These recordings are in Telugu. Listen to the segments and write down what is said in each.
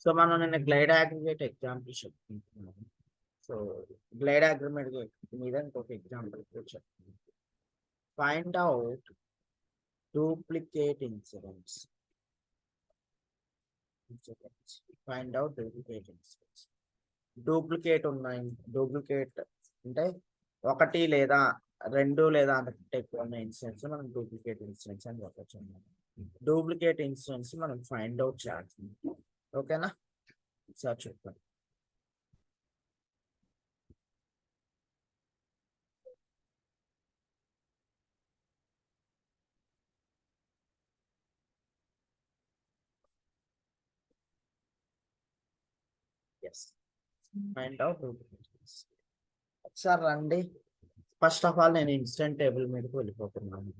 సో మనం నిన్న గ్లైడ్ అగ్రిగేట్ ఎగ్జాంపుల్ చెప్పుకుంటున్నాం. సో గ్లైడ్ అగ్రిగేట్ మీద ఇంకొక ఎగ్జాంపుల్ చెప్తున్నాం. Find out duplicate incidents. Find out duplicate incidents. Duplicate ఉన్నాయి. డూప్లికేట్ అంటే ఒకటి లేదా రెండు లేదా అంతకంటే ఎక్కువ ఉన్న ఇన్సిడెంట్స్ మనం డూప్లికేట్ ఇన్సిడెంట్స్ అని చెప్పచ్చు. డూప్లికేట్ ఇన్సిడెంట్స్ మనం ఫైండ్ అవుట్ చేయాల్సింది. ఓకేనా? సార్ చెప్పండి. Yes, find out duplicate. ఒకసారి రండి. ఫస్ట్ ఆఫ్ ఆల్ నేను ఇన్స్టెంట్ టేబుల్ మీదకి వెళ్ళిపోతున్నాను.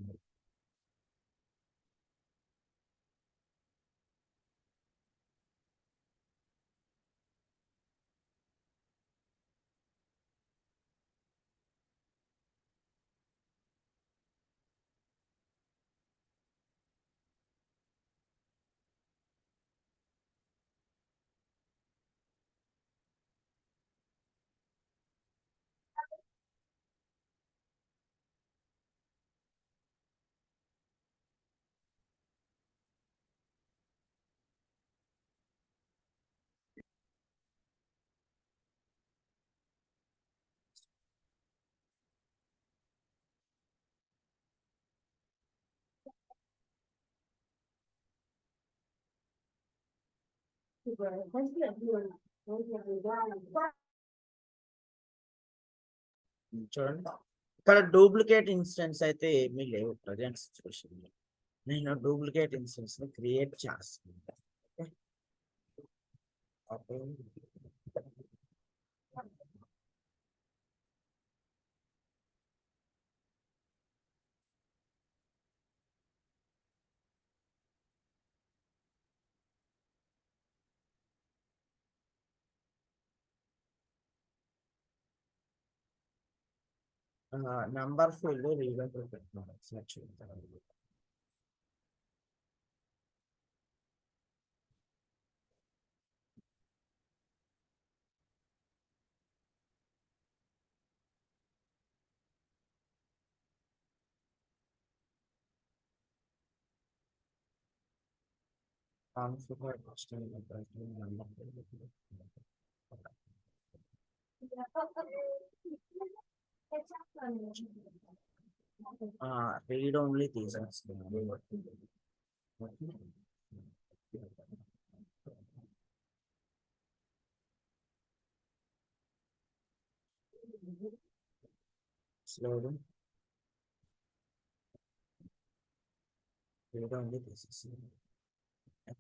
చూడండి, ఇక్కడ డూప్లికేట్ ఇన్సిడెంట్స్ అయితే ఏమీ లేవు ప్రజెంట్ సిచ్యువేషన్ లో. నేను డూప్లికేట్ ఇన్సిడెంట్స్ ని క్రియేట్ చేస్తున్నాను. ఓకే, నంబర్ ఫీల్డ్ రీవెంట్ పెట్టినాను. ఒకసారి చూద్దాం. రీడ్ ఓన్లీ తీసేస్తున్నాను. స్లో రీడ్ ఓన్లీ తీసేస్తున్నాను.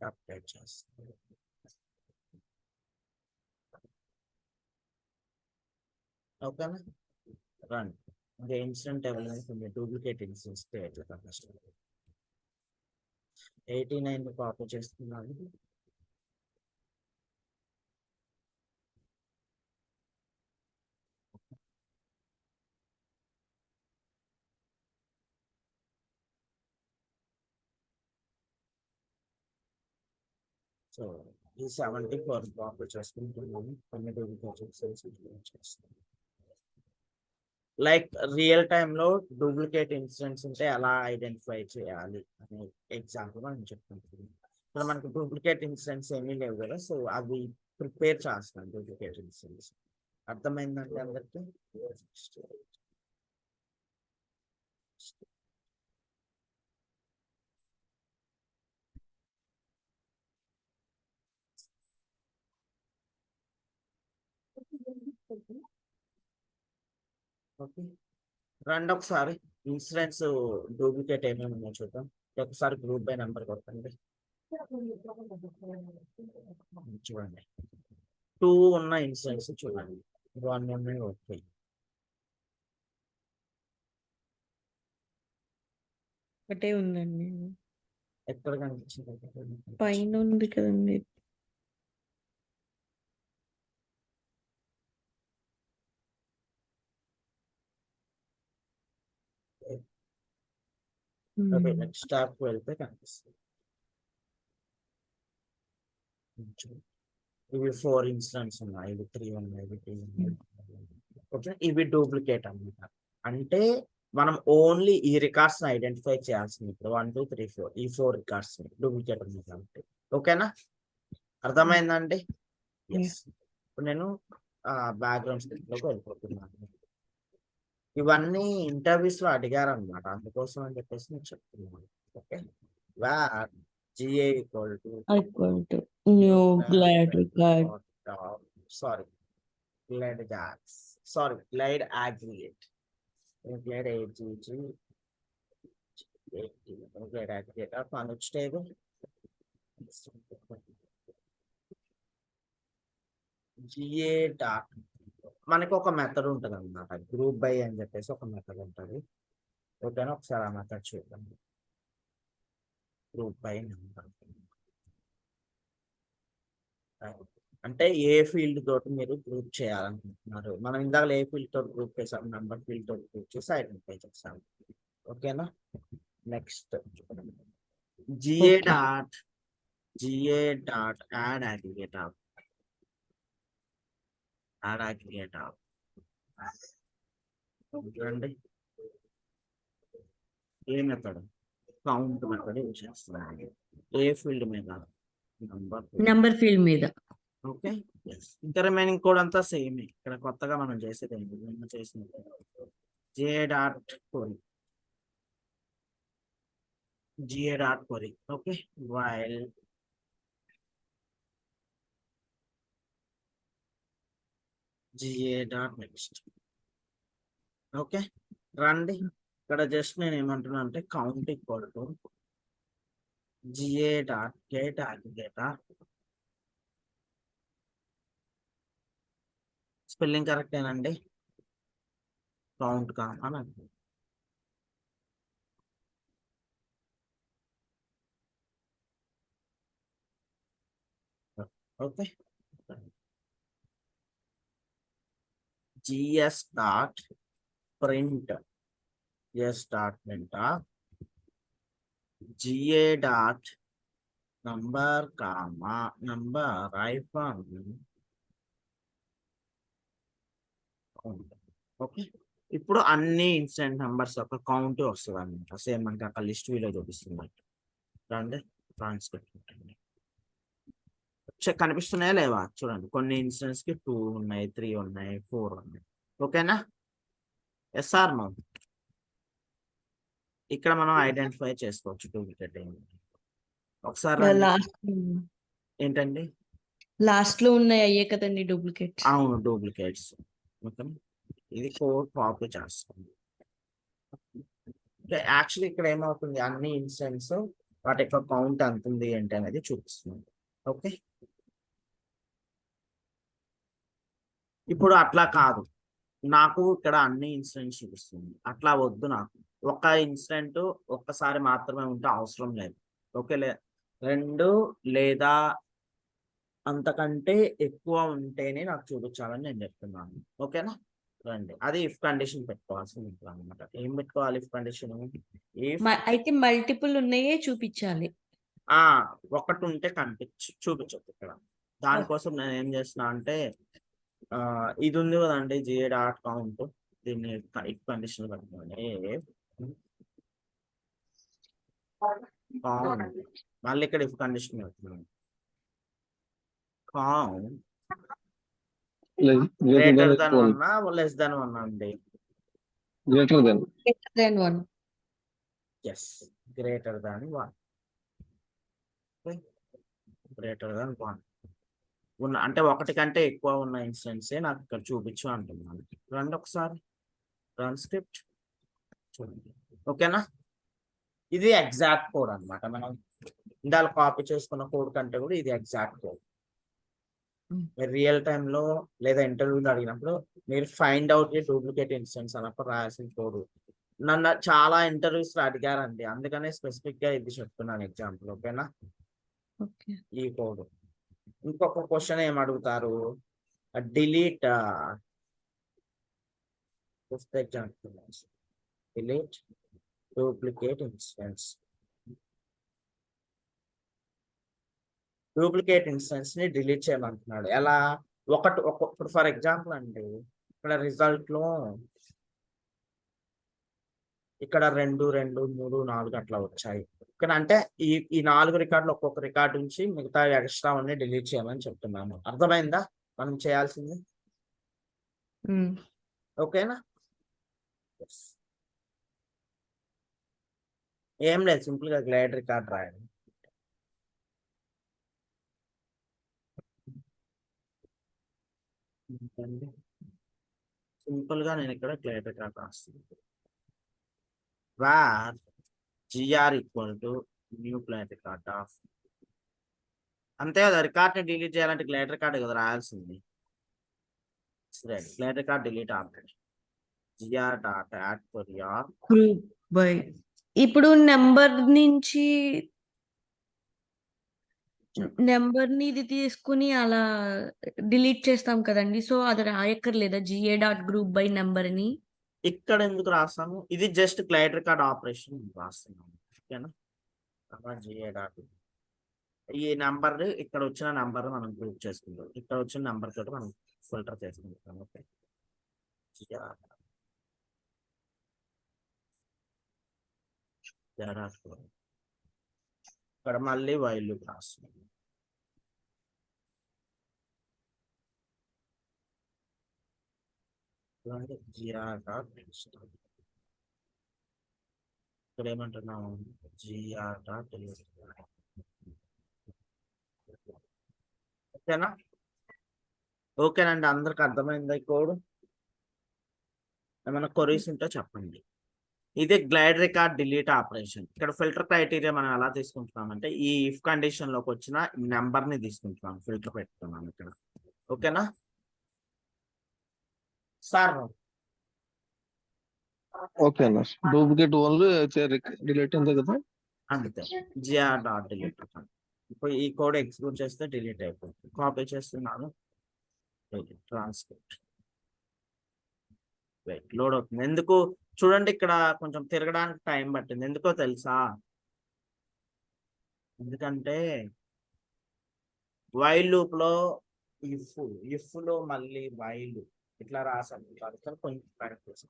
అప్డేట్ చేస్తాను. ఓకేనా? రన్. ఇంకా ఇన్సిడెంట్ ఎవరైనా కొంచెం డూప్లికేట్ ఇన్సిడెంట్స్ క్రియేట్ చేద్దాం. ఫస్ట్ 89 కాపీ చేస్తున్నాను. సో ఈ 74 కాపీ చేసుకుంటున్నాను. కొన్ని డూప్లికేట్ ఇన్సిడెంట్స్ చేస్తున్నాను. లైక్ రియల్ టైంలో డూప్లికేట్ ఇన్సిడెంట్స్ ఉంటే ఎలా ఐడెంటిఫై చేయాలి అనే ఎగ్జాంపుల్ మనం చెప్పుకుంటున్నాం. ఇప్పుడు మనకు డూప్లికేట్ ఇన్సిడెంట్స్ ఏమీ లేవు కదా, సో అవి ప్రిపేర్ చేస్తాను. డూప్లికేట్ ఇన్సిడెంట్స్ అర్థమైందంటే అందరికి? ఓకే, రండి ఒకసారి ఇన్సిడెంట్స్ డూప్లికేట్ ఏమేమి ఉన్నాయో చూద్దాం. ఒకసారి గ్రూప్ బై నెంబర్ కొట్టండి. చూడండి, 2 ఉన్న ఇన్సిడెంట్స్ చూడండి. 1 ఉన్నాయి. ఓకే, ఒకటే ఉందండి. ఎక్కడ కనిపించింది? పైన ఉంది కదండి. ఓకే, నెక్స్ట్ స్టాప్ వెళ్తే కనిపిస్తుంది. ఇవి 4 ఇన్సిడెంట్స్ ఉన్నాయి, ఇవి 3 ఉన్నాయి, ఇవి 2 ఉన్నాయి. ఓకే, ఇవి డూప్లికేట్ అన్నమాట. అంటే మనం ఓన్లీ ఈ రికార్డ్స్ ఐడెంటిఫై చేయాల్సింది ఇప్పుడు 1 2 3 4 ఈ 4 రికార్డ్స్ డూప్లికేట్ ఉంది కాబట్టి. ఓకేనా, అర్థమైందండి? ఎస్. ఇప్పుడు నేను బ్యాక్గ్రౌండ్ లోకి వెళ్ళిపోతున్నాను. ఇవన్నీ ఇంటర్వ్యూస్ లో అడిగారు అనమాట, అందుకోసం అని చెప్పేసి నేను చెప్తున్నాను. Okay, where GA equal to Equal to new glad record. sorry, glide gas, sorry, glide aggregate, glide AGG, glide aggregate on which table? GA dot మనకి ఒక మెథడ్ ఉంటుంది అనమాట, గ్రూప్ బై అని చెప్పేసి ఒక మెథడ్ ఉంటుంది. ఓకేనా, ఒకసారి ఆ మెథడ్ చూద్దాం. గ్రూప్ బై నెంబర్ అంటే ఏ ఫీల్డ్ తోటి మీరు గ్రూప్ చేయాలనుకుంటున్నారు. మనం ఇందాక ఏ ఫీల్డ్ తోటి గ్రూప్ చేసాం, నెంబర్ ఫీల్డ్ తోటి గ్రూప్ చేసి ఐడెంటిఫై చేసాం. ఓకేనా, next GA dot add aggregate చూడండి, ఏ మెథడ్, కౌంట్ మెథడ్ యూజ్ చేస్తున్నాను. ఏ ఫీల్డ్ మీద, నంబర్ ఫీల్డ్ మీద. ఓకే, ఇంకా రిమైనింగ్ కోడ్ అంతా సేమ్. ఇక్కడ కొత్తగా మనం చేసేది చేసినట్టు GA dot query. Okay, while GA dot next. Okay, రండి. ఇక్కడ జస్ట్ నేను ఏమంటున్నా అంటే count equal to GA dot get aggregator, spelling correct ఏనండి, కౌంట్ కామన్ అంటే. Okay, GS dot print GA dot number comma number iPhone. Okay, ఇప్పుడు అన్ని ఇన్సిడెంట్ నంబర్స్ యొక్క కౌంట్ వస్తుంది అనమాట, సేమ్ మనకి అక్కడ లిస్ట్ వీలో చూపిస్తుంది. రండి, ట్రాన్స్క్రిప్ట్ కనిపిస్తున్నాయా లేవా చూడండి. కొన్ని ఇన్సిడెంట్స్ కి 2 ఉన్నాయి, 3 ఉన్నాయి, 4 ఉన్నాయి. ఓకేనా, ఎస్ఆర్ నో. ఇక్కడ మనం ఐడెంటిఫై చేసుకోవచ్చు డూప్లికేట్ ఒకసారి ఏంటండి, లాస్ట్ లో ఉన్నాయి అయ్యే కదండి డూప్లికేట్. అవును, డూప్లికేట్స్. ఓకే, ఇది కోడ్ కాపీ చేస్తుంది. యాక్చువల్లీ ఇక్కడ ఏమవుతుంది, అన్ని ఇన్స్టెన్స్ వాటి యొక్క కౌంట్ ఎంత ఉంది ఏంటి అనేది చూపిస్తుంది. ఓకే, ఇప్పుడు అట్లా కాదు, నాకు ఇక్కడ అన్ని ఇన్సిడెంట్స్ చూపిస్తుంది. అట్లా వద్దు, నాకు ఒక ఇన్సిడెంట్ ఒక్కసారి మాత్రమే ఉంటే అవసరం లేదు. ఓకే, 2 లేదా అంతకంటే ఎక్కువ ఉంటేనే నాకు చూపించాలని నేను చెప్తున్నాను. ఓకేనా, రండి, అది ఇఫ్ కండిషన్ పెట్టుకోవాల్సింది అనమాట. ఏం పెట్టుకోవాలి ఇఫ్ కండిషన్? అయితే మల్టిపుల్ ఉన్నాయే చూపించాలి. ఒకటి ఉంటే చూపించదు ఇక్కడ. దానికోసం నేను ఏం చేస్తున్నా అంటే ఇది ఉంది కదండి, GA డాట్ కౌంట్, దీన్ని ఇఫ్ కండిషన్ పెట్టుకోండి. మళ్ళీ ఇక్కడ ఇఫ్ కండిషన్ పెడుతున్నాను, count greater then 1 less then 1 అండి. Greater than. Yes, greater than 1. Greater than 1 ఉన్న అంటే ఒకటి కంటే ఎక్కువ ఉన్న ఇన్స్టెన్సే నాకు ఇక్కడ చూపించు అంటున్నాను. రండి ఒకసారి ట్రాన్స్క్రిప్ట్ చూడండి. ఓకేనా, ఇది ఎగ్జాక్ట్ కోడ్ అనమాట. మనం ఇందాక కాపీ చేసుకున్న కోడ్ కంటే కూడా ఇది ఎగ్జాక్ట్ కోడ్. మీరు రియల్ టైంలో లేదా ఇంటర్వ్యూలో అడిగినప్పుడు మీరు ఫైండ్ అవుట్ డూప్లికేట్ ఇన్స్టెన్స్ అన్నప్పుడు రాయాల్సిన కోడ్. నన్ను చాలా ఇంటర్వ్యూస్ లో అడిగారండి, అందుకనే స్పెసిఫిక్ గా ఇది చెప్తున్నాను ఎగ్జాంపుల్. ఓకేనా, ఈ కోడ్. ఇంకొక క్వశ్చన్ ఏం అడుగుతారు, delete delete duplicate instance. Duplicate instance ని డిలీట్ చేయమంటున్నాడు. ఎలా? ఇప్పుడు ఫర్ ఎగ్జాంపుల్ అండి, ఇక్కడ రిజల్ట్ లో ఇక్కడ 2, 2, 3, 4 అట్లా వచ్చాయి. ఇక్కడ అంటే ఈ 4 రికార్డులు ఒక్కొక్క రికార్డు నుంచి మిగతా ఎక్స్ట్రా అన్ని డిలీట్ చేయమని చెప్తున్నాము. అర్థమైందా మనం చేయాల్సింది? ఓకేనా? ఏం లేదు, సింపుల్ గా గ్లైడ్ రికార్డ్ రాయండి. సింపుల్ గా నేను ఇక్కడ గ్లైడ్ రికార్డ్ రాస్తున్నాను. where gr equal to new glide record of, అంతే కదా, రికార్డ్ ని డిలీట్ చేయాలంటే గ్లైడ్ రికార్డ్ కదా రాయాల్సింది. Glide record delete operation gr dot add for your group by. ఇప్పుడు నెంబర్ నుంచి నెంబర్ ని ఇది తీసుకుని అలా డిలీట్ చేస్తాం కదండి. సో అది రాయక్కర్లేదా GA dot group by number అని? ఇక్కడ ఎందుకు రాస్తాము? ఇది జస్ట్ గ్లైడ్ రికార్డ్ ఆపరేషన్ రాస్తున్నాము. ఓకేనా? GA డాట్ ఈ నంబర్, ఇక్కడ వచ్చిన నంబర్ మనం గ్రూప్ చేసుకుంటాం. ఇక్కడ వచ్చిన నంబర్ తోటి మనం ఫిల్టర్ చేసుకుంటాం. ఓకే, ఇక్కడ మళ్ళీ వైల్ లూప్ రాస్తున్నాం. ఇక్కడ ఏమంటున్నాము? GR డాట్ ఓకేనా? ఓకేనండి, అందరికి అర్థమైందా ఈ కోడ్? ఏమైనా కొరీస్ ఉంటే చెప్పండి. ఇది గ్లైడ్ రికార్డ్ డిలీట్ ఆపరేషన్. ఇక్కడ ఫిల్టర్ క్రైటీరియా మనం ఎలా తీసుకుంటున్నామంటే ఈ ఇఫ్ కండిషన్ లోకి వచ్చిన నెంబర్ ని తీసుకుంటున్నాం, ఫిల్టర్ పెట్టుకున్నాం ఇక్కడ. ఓకేనా సార్? ఓకే అన్న. డూప్లికేట్ ఓన్లీ డిలీట్ అంతే కదా? అంతే, GR డాట్ డిలీట్. ఇప్పుడు ఈ కోడ్ ఎగ్జిక్యూట్ చేస్తే డిలీట్ అయిపోతుంది. కాపీ చేస్తున్నాను, ట్రాన్స్క్రిప్ట్ లోడ్ అవుతుంది. ఎందుకు చూడండి, ఇక్కడ కొంచెం తిరగడానికి టైం పట్టింది. ఎందుకో తెలుసా? ఎందుకంటే వైల్ లూప్ లో ఇఫ్ లో మళ్ళీ వైల్ ఇట్లా రాసాను, కొంచెం ప్రాక్టీస్.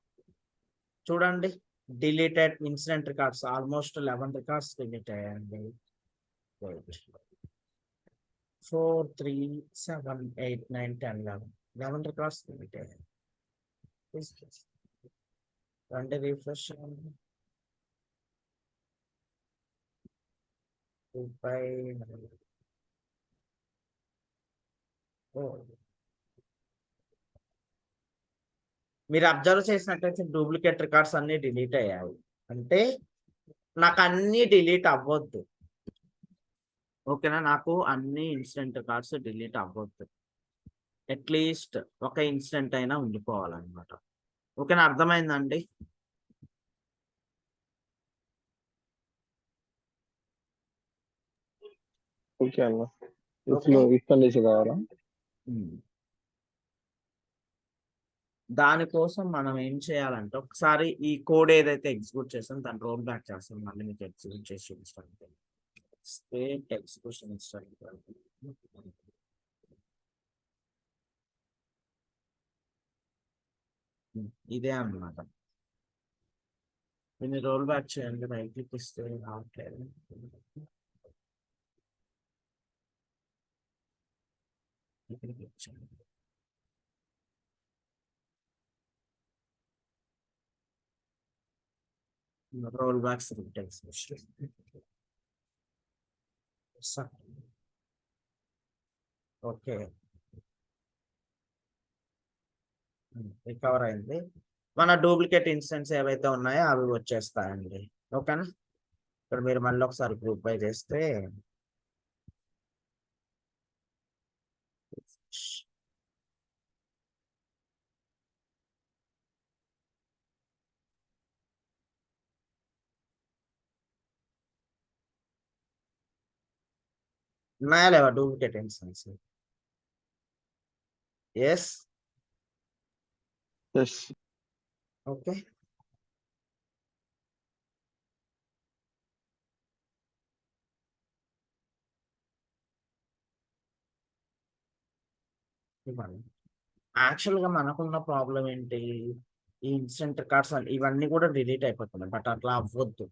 చూడండి, deleted incident records almost 11 records delete అయ్యాయండి. 4, 3, 7, 8, 9, 10, 11 రికార్డ్స్ డిలీట్ అయ్యాయి. అంటే రిఫ్రెష్ మీరు అబ్జర్వ్ చేసినట్లయితే డూప్లికేట్ రికార్డ్స్ అన్ని డిలీట్ అయ్యాయి. అంటే నాకు అన్ని డిలీట్ అవ్వద్దు. ఓకేనా? నాకు అన్ని ఇన్సిడెంట్ రికార్డ్స్ డిలీట్ అవ్వద్దు. అట్లీస్ట్ ఒక ఇన్సిడెంట్ అయినా ఉండిపోవాలన్నమాట. ఓకేనా? అర్థమైందండి? ఓకే అన్న. ఇఫ్ కండిషన్ కావాలా? దానికోసం మనం ఏం చేయాలంటే ఒకసారి ఈ కోడ్ ఏదైతే ఎగ్జిక్యూట్ చేస్తాం దాన్ని రోల్ బ్యాక్ చేస్తాం, మళ్ళీ మీకు ఎగ్జిక్యూట్ చేసి చూపిస్తాను. స్టేట్ ఎగ్జిక్యూషన్ ఇదే అన్నమాట. దీన్ని రోల్ బ్యాక్ చేయండి, రైట్ క్లిక్ ఇస్తే రావట్లేదు. Roll back script execution. Okay, recover అయింది. మన డూప్లికేట్ ఇన్స్టెన్స్ ఏవైతే ఉన్నాయో అవి వచ్చేస్తాయండి. ఓకేనా? ఇక్కడ మీరు మళ్ళీ ఒకసారి గ్రూప్ బై చేస్తే ఉన్నాయా లేవా డూప్లికేట్ ఇన్స్టెన్స్? ఎస్. ఓకే, ఇవ్వండి. యాక్చువల్గా మనకున్న ప్రాబ్లం ఏంటి, ఈ ఇన్సిడెంట్ రికార్డ్స్ ఇవన్నీ కూడా డిలీట్ అయిపోతున్నాయి, బట్ అట్లా అవ్వద్దు.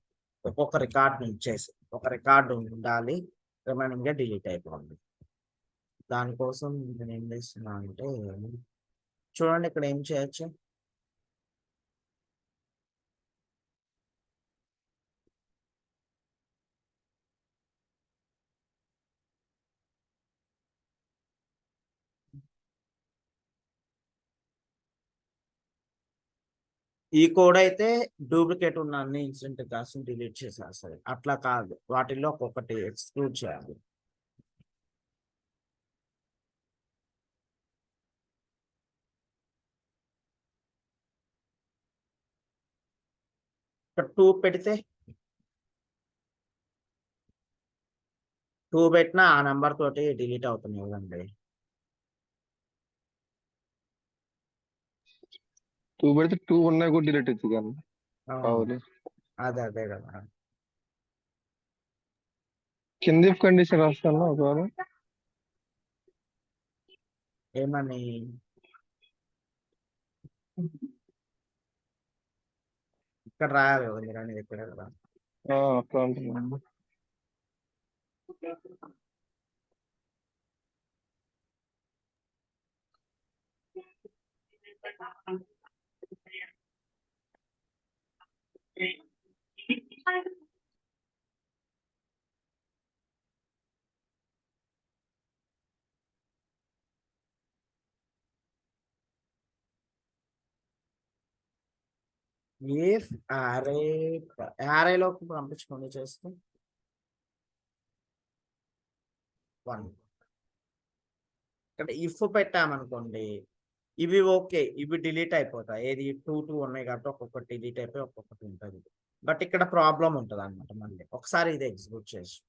ఒక్కొక్క రికార్డ్ ఉంచేసి ఒక రికార్డు ఉండాలి, రిమైనింగ్ గా డిలీట్ అయిపోయింది. దానికోసం నేను ఏం చేస్తున్నా అంటే, చూడండి ఇక్కడ ఏం చేయొచ్చు. ఈ కోడ్ అయితే డూప్లికేట్ ఉన్న అన్ని ఇన్సిడెంట్ రికార్డ్స్ డిలీట్ చేసేస్తుంది. అట్లా కాదు, వాటిల్లో ఒక్కొక్కటి ఎక్స్క్లూడ్ చేయాలి. ఇక్కడ 2 పెడితే 2 పెట్టినా ఆ నెంబర్ తోటి డిలీట్ అవుతుంది కదండి. 2 పెడితే 2 ఉన్నాయి కూడా డిలీట్ అవుతుంది కానీ అవును, అదే కదా. కింద కండిషన్ రాస్తాను ఒకవేళ ఏమని ఇక్కడ రాయాలి కదా మీరు అనేది ఇక్కడ కదా. అట్లా అంటున్నాను. ఇఫ్ యారేలోకి పంపించుకోండి చేస్తే 1. ఇక్కడ ఇఫ్ పెట్టామనుకోండి, ఇవి ఓకే, ఇవి డిలీట్ అయిపోతాయి. ఏది 2 ఉన్నాయి కాబట్టి ఒక్కొక్కటి డిలీట్ అయిపోయి ఒక్కొక్కటి ఉంటుంది. బట్ ఇక్కడ ప్రాబ్లం ఉంటుంది అనమాట. మళ్ళీ ఒకసారి ఇది ఎగ్జిక్యూట్ చేసి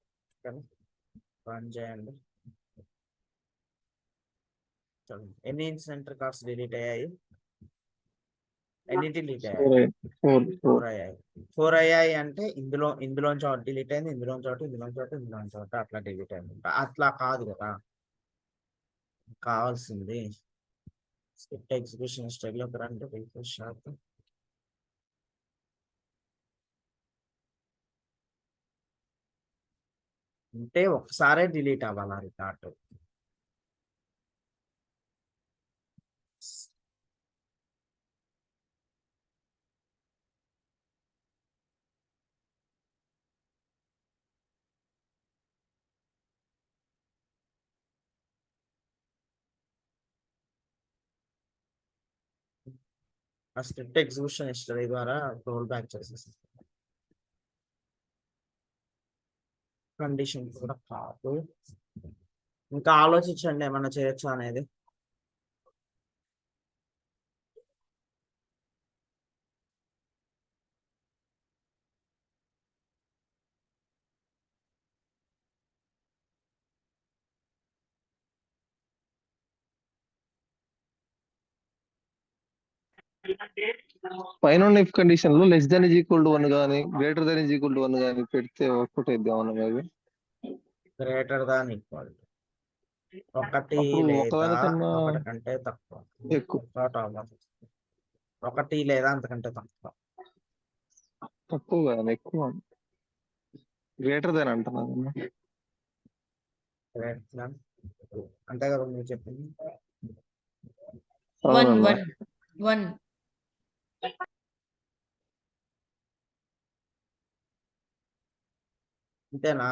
రన్ చేయండి. చూడండి ఎన్ని ఇన్సిడెంట్ రికార్డ్స్ డిలీట్ అయ్యాయి, ఎన్ని డిలీట్ అయ్యాయి, 4 అయ్యాయి. 4 అయ్యాయి అంటే ఇందులోంచి ఒకటి డిలీట్ అయింది, ఇందులోంచి ఒకటి, ఇందులోంచి ఒకటి, ఇందులోంచి ఒకటి, అట్లా డిలీట్ అయింది. అట్లా కాదు కదా కావాల్సింది. స్క్రిప్ట్ ఎగ్జిక్యూషన్ స్టైల్లోకి రండి, రిఫ్రెష్ చేద్దాం. అంటే ఒకసారే డిలీట్ అవ్వాలి రికార్డు. ఆ స్క్రిప్ట్ ఎగ్జిక్యూషన్ హిస్టరీ ద్వారా రోల్ బ్యాక్ చేసేసి కండిషన్ కూడా కాదు. ఇంకా ఆలోచించండి ఏమన్నా చేయొచ్చా అనేది. పైన ఇఫ్ కండిషన్ లో less than is equal to 1 కానీ greater than is equal to 1 కానీ పెడితే వర్కౌట్ అయితే ఏమన్నా మేబీ గ్రేటర్ దాన్ ఈక్వల్ ఒకటి అప్పుడు లేదా ఒకదానికన్నా ఒకటి కంటే తక్కువ, ఎక్కువ ఒకటి లేదా అంతకంటే తక్కువ. తక్కువ కానీ ఎక్కువ గ్రేటర్ దాన్ అంటున్నాను. గ్రేటర్ దాన్ అంతే కదా మీరు చెప్పింది. 1 అంతేనా?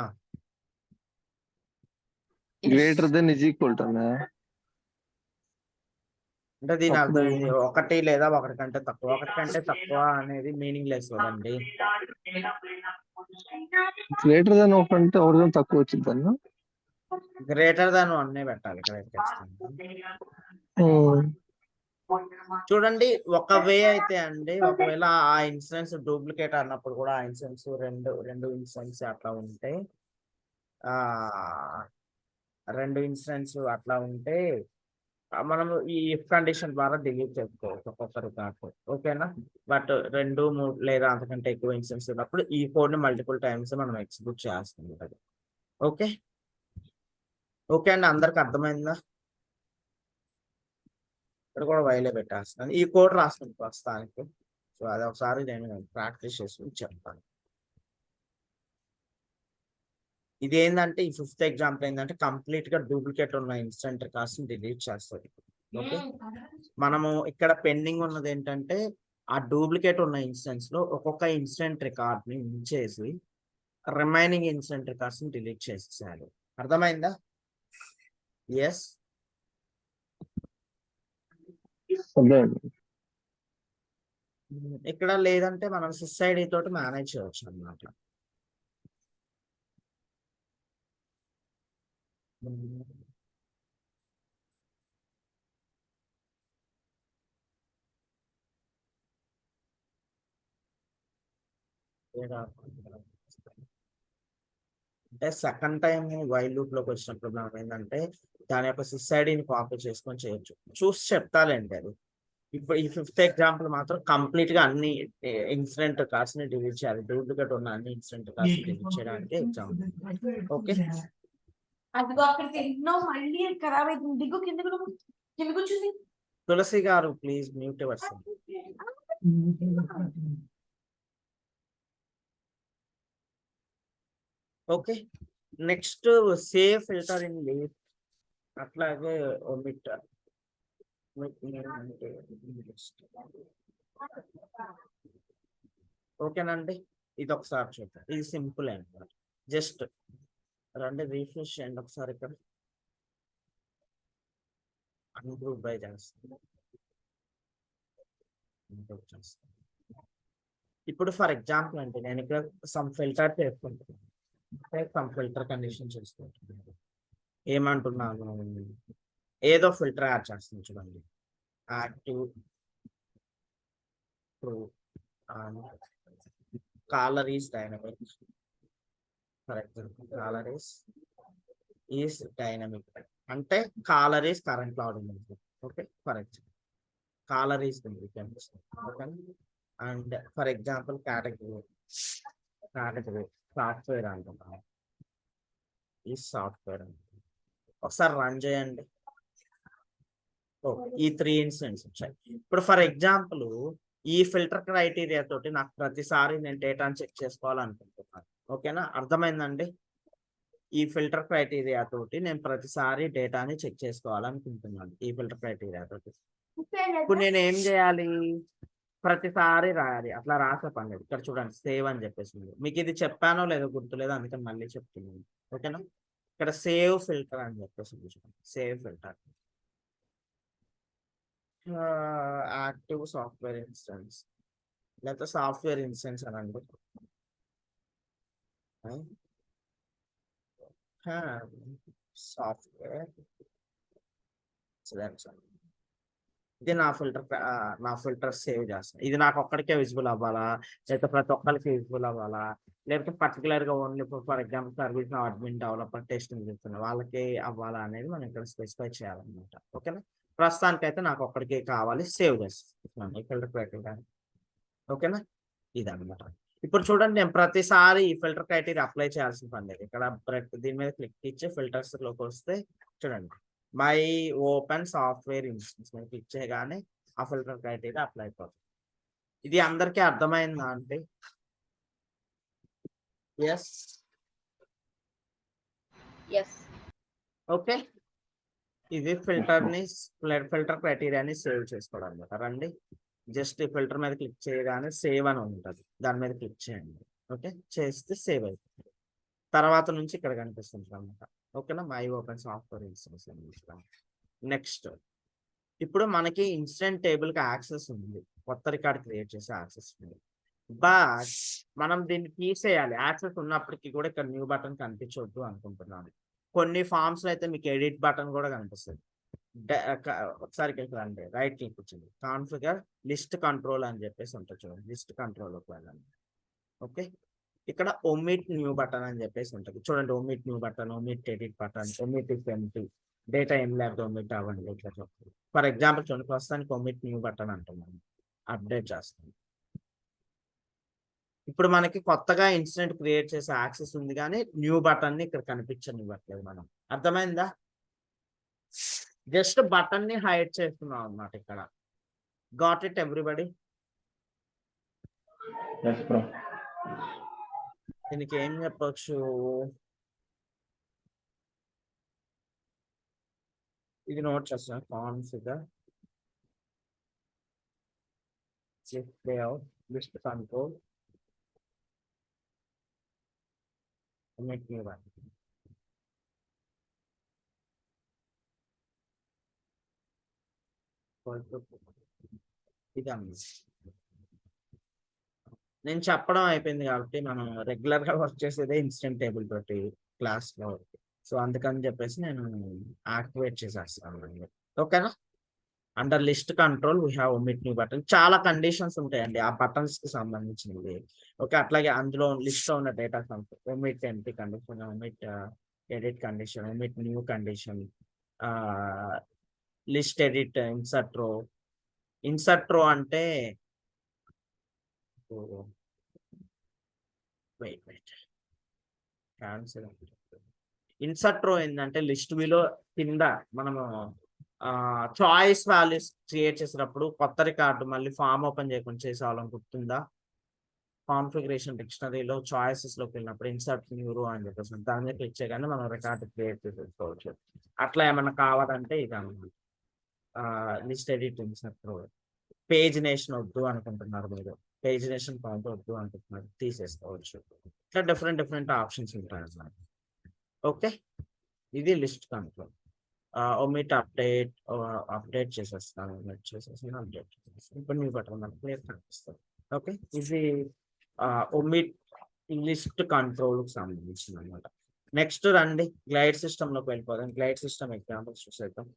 Greater than is equal to అంటే దీని అర్థం ఇది ఒకటి లేదా ఒకటి కంటే తక్కువ. ఒకటి కంటే తక్కువ అనేది మీనింగ్ లెస్ కదండి. గ్రేటర్ దెన్ ఒకటి అంటే ఒకటి తక్కువ వచ్చింది అన్న. గ్రేటర్ దాన్ 1 పెట్టాలి ఇక్కడ. చూడండి ఒక వే అయితే అండి, ఒకవేళ ఆ ఇన్సిడెన్స్ డూప్లికేట్ అన్నప్పుడు కూడా ఆ ఇన్సిడెన్స్ రెండు ఇన్సిడెన్స్ అట్లా ఉంటే, రెండు ఇన్సిడెన్స్ అట్లా ఉంటే మనం ఈ ఇఫ్ కండిషన్ ద్వారా డిలీట్ చేసుకోవచ్చు ఒక్కొక్క రికార్డు. ఓకేనా? బట్ 2, 3 లేదా అంతకంటే ఎక్కువ ఇన్సిడెన్స్ ఉన్నప్పుడు ఈ కోడ్ ని మల్టిపుల్ టైమ్స్ మనం ఎగ్జిక్యూట్ చేస్తుంది. ఓకే ఓకే అండి, అందరికి అర్థమైందా? ఇక్కడ కూడా వైలే పెట్టేస్తాను. ఈ కోడ్ రాస్తుంది ప్రస్తుతానికి. సో అది ఒకసారి నేను ప్రాక్టీస్ చేసుకుని చెప్తాను. ఇది ఏంటంటే ఈ 5th ఎగ్జాంపుల్ ఏంటంటే కంప్లీట్ గా డూప్లికేట్ ఉన్న ఇన్స్టెంట్ రికార్డ్స్ డిలీట్ చేస్తుంది. ఓకే, మనము ఇక్కడ పెండింగ్ ఉన్నది ఏంటంటే ఆ డూప్లికేట్ ఉన్న ఇన్స్టెన్స్ లో ఒక్కొక్క ఇన్స్టెంట్ రికార్డ్ ని ఉంచేసి రిమైనింగ్ ఇన్స్టెంట్ రికార్డ్స్ ని డిలీట్ చేసేయాలి. అర్థమైందా? ఎస్. ఇక్కడ లేదంటే మనం SysID తోటి మేనేజ్ చేయవచ్చు అన్నమాట. అంటే సెకండ్ టైం వైల్ లూప్ లోకి వచ్చినప్పుడు మనం ఏంటంటే దాని యొక్క SysIDని కాపీ చేసుకొని చేయొచ్చు. చూసి చెప్తాలేండి అది. ఇప్పుడు ఈ 5th ఎగ్జాంపుల్ మాత్రం కంప్లీట్ గా అన్ని ఇన్సిడెంట్ రికార్డ్స్ ని డిలీట్ చేయాలి. డూప్లికేట్ ఉన్న అన్ని ఇన్సిడెంట్ రికార్డ్స్ ని డిలీట్ చేయడానికి ఎగ్జాంపుల్. ఓకే, అదిగో అక్కడికి ఎన్నో మళ్ళీ ఖరాబ్ అవుతుంది. దిగు కింద కూర్చుంది. తులసి గారు please mute yourself. Okay, next save filter in leave, అట్లాగే omit. ఓకేనండి, ఇది ఒకసారి చూద్దాం. ఇది సింపుల్ అన్నమాట. జస్ట్ రండి రీఫ్రెష్ చేయండి ఒకసారి. ఇక్కడ అన్గ్రూప్ బై చేస్తాను. ఇప్పుడు ఫర్ ఎగ్జాంపుల్ అంటే నేను ఇక్కడ సమ్ ఫిల్టర్ చేసుకుంటున్నాను. సమ్ ఫిల్టర్ కండిషన్ చేసుకుంటున్నాను. ఏమంటున్నాను, ఏదో ఫిల్టర్ యాడ్ చేస్తుంది చూడండి. Active, true, caller is dynamic. For example caller is dynamic అంటే caller is current ordinance. Okay, for example caller is okay. And for example category software అంటున్నాం. ఈ సాఫ్ట్వేర్ అంటున్నాం. ఒకసారి రన్ చేయండి. ఈ 3 ఇన్సిడెంట్స్ వచ్చాయి. ఇప్పుడు ఫర్ ఎగ్జాంపుల్ ఈ ఫిల్టర్ క్రైటీరియా తోటి నాకు ప్రతిసారి నేను డేటాను చెక్ చేసుకోవాలనుకుంటున్నాను. ఓకేనా, అర్థమైందండి? ఈ ఫిల్టర్ క్రైటీరియా తోటి నేను ప్రతిసారి డేటాని చెక్ చేసుకోవాలనుకుంటున్నాను. ఈ ఫిల్టర్ క్రైటీరియా తోటి ఇప్పుడు నేను ఏం చేయాలి, ప్రతిసారి రాయాలి. అట్లా రాసే పని లేదు. ఇక్కడ చూడండి సేవ్ అని చెప్పేసి మీకు ఇది చెప్పానో లేదో గుర్తులేదు, అందుకని మళ్ళీ చెప్తున్నాను. ఓకేనా, ఇక్కడ సేవ్ ఫిల్టర్ అని చెప్పేసి చూడండి. Save filter active software instance లేకపోతే సాఫ్ట్వేర్ ఇన్స్టెన్స్ అనండి. సాఫ్ట్వేర్ ఇది నా ఫిల్టర్ సేవ్ చేస్తాను. ఇది నాకు ఒక్కడికే విజిబుల్ అవ్వాలా, లేకపోతే ప్రతి ఒక్కరికి విజిబుల్ అవ్వాలా, లేకపోతే పర్టికులర్ గా only for example service admin developer testing చేస్తున్న వాళ్ళకి అవ్వాలా అనేది మనం ఇక్కడ స్పెసిఫై చేయాలన్నమాట. ఓకేనా, ప్రస్తుతానికి అయితే నాకు ఒక్కడికే కావాలి, సేవ్ చేస్తున్నాను ఫిల్టర్ క్రైటీరియా. ఓకేనా, ఇదన్నమాట. ఇప్పుడు చూడండి నేను ప్రతిసారి ఈ ఫిల్టర్ క్రైటీరియా అప్లై చేయాల్సిన పని లేదు. ఇక్కడ దీని మీద క్లిక్ ఇచ్చి ఫిల్టర్స్ లోకి వస్తే చూడండి మై ఓపెన్ సాఫ్ట్వేర్ ఇన్స్టెన్స్ మీద క్లిక్ చేయగానే ఆ ఫిల్టర్ క్రైటీరియా అప్లై అయిపోతుంది. ఇది అందరికీ అర్థమైందా అంటే? ఎస్. ఓకే, ఇది ఫిల్టర్ క్రైటీరియాని సేవ్ చేసుకోవడం అనమాట. రండి జస్ట్ ఈ ఫిల్టర్ మీద క్లిక్ చేయగానే సేవ్ అని ఉంటుంది, దాని మీద క్లిక్ చేయండి. ఓకే, చేస్తే సేవ్ అయిపోతుంది. తర్వాత నుంచి ఇక్కడ కనిపిస్తుంది అనమాట. ఓకేనా, my open software instance. Next ఇప్పుడు మనకి ఇన్స్టెంట్ టేబుల్ కి యాక్సెస్ ఉంది, కొత్త రికార్డ్ క్రియేట్ చేసే యాక్సెస్ ఉంది. బట్ మనం దీన్ని తీసేయాలి. యాక్సెస్ ఉన్నప్పటికీ కూడా ఇక్కడ న్యూ బటన్ కనిపించవద్దు అనుకుంటున్నాను. కొన్ని ఫామ్స్ లో అయితే మీకు ఎడిట్ బటన్ కూడా కనిపిస్తుంది. ఒకసారి రండి, రైట్ క్లిక్ వచ్చింది, కాన్ఫిగర్ లిస్ట్ కంట్రోల్ అని చెప్పేసి ఉంటుంది చూడండి. లిస్ట్ కంట్రోల్కి వెళ్ళండి. ఓకే, ఇక్కడ ఒమిట్ న్యూ బటన్ అని చెప్పేసి ఉంటుంది చూడండి. Omit new button, omit edit button, omit if empty, data ఏం లేకపోతే ఒమిట్ అవ్వండి ఇట్లా చెప్తుంది. ఫర్ ఎగ్జాంపుల్ చూడండి, ప్రస్తుతానికి ఒమిట్ న్యూ బటన్ అంటున్నాను, అప్డేట్ చేస్తాను. ఇప్పుడు మనకి కొత్తగా ఇన్సిడెంట్ క్రియేట్ చేసే యాక్సెస్ ఉంది కానీ న్యూ బటన్ ని ఇక్కడ కనిపించనివ్వట్లేదు మనం. అర్థమైందా? జస్ట్ బటన్ ని హైడ్ చేస్తున్నాం అన్నమాట ఇక్కడ. Got it everybody? Yes bro. దీనికి ఏం చెప్పొచ్చు? ఇది నోట్ చేస్తాం. కాన్ఫిగర్ లేఅవుట్ లిస్ట్ కంట్రోల్ ఇది నేను చెప్పడం అయిపోయింది కాబట్టి మనం రెగ్యులర్ గా వర్క్ చేసేదే ఇన్స్టెంట్ టేబుల్ తోటి క్లాస్ లో. సో అందుకని చెప్పేసి నేను యాక్టివేట్ చేసేస్తాను. ఓకేనా? Under list control we have omit new button. చాలా కండిషన్స్ ఉంటాయండి ఆ బటన్స్ కి సంబంధించినవి. ఓకే, అట్లాగే అందులో లిస్ట్ లో ఉన్న data omit empty condition, omit edit condition, omit new condition, list edit, insert రో అంటే ఇన్సర్ట్ రో ఏంటంటే లిస్ట్ విలో కింద మనము చాయిస్ వాల్యూస్ క్రియేట్ చేసినప్పుడు కొత్త రికార్డు మళ్ళీ ఫామ్ ఓపెన్ చేయకుండా చేసేవాళ్ళం, గుర్తుందా? కాన్ఫిగరేషన్ డిక్షనరీలో చాయిసెస్ లోకి వెళ్ళినప్పుడు ఇన్సర్ట్ న్యూ రో అని చెప్పేసి దాని మీద క్లిక్ చేయగానే మనం రికార్డు క్రియేట్ చేసేసుకోవచ్చు. అట్లా ఏమన్నా కావాలంటే ఇది అన్నమాట. లిస్ట్ ఎడిట్ ఇన్సర్ట్ రో. పేజ్ నేషన్ వద్దు అనుకుంటున్నారు మీరు, పేజ్ నేషన్ కౌంట్ వద్దు అనుకుంటున్నారు, తీసేసుకోవచ్చు. ఇట్లా డిఫరెంట్ ఆప్షన్స్ ఉంటాయి అన్నమాట. ఓకే, ఇది లిస్ట్ కంట్రోల్. ఒమిట్ అప్డేట్ చేసేస్తాను, అప్డేట్ చేసేస్తాను. ఇప్పుడు న్యూ బటన్ మనకు క్లియర్ కనిపిస్తుంది. ఓకే, ఇది ఒమిట్ లిస్ట్ కంట్రోల్ కి సంబంధించింది అనమాట. నెక్స్ట్ రండి గ్లైడ్ సిస్టమ్ లోకి వెళ్ళిపోదాం. గ్లైడ్ సిస్టమ్ ఎగ్జాంపుల్స్ చూసేద్దాం.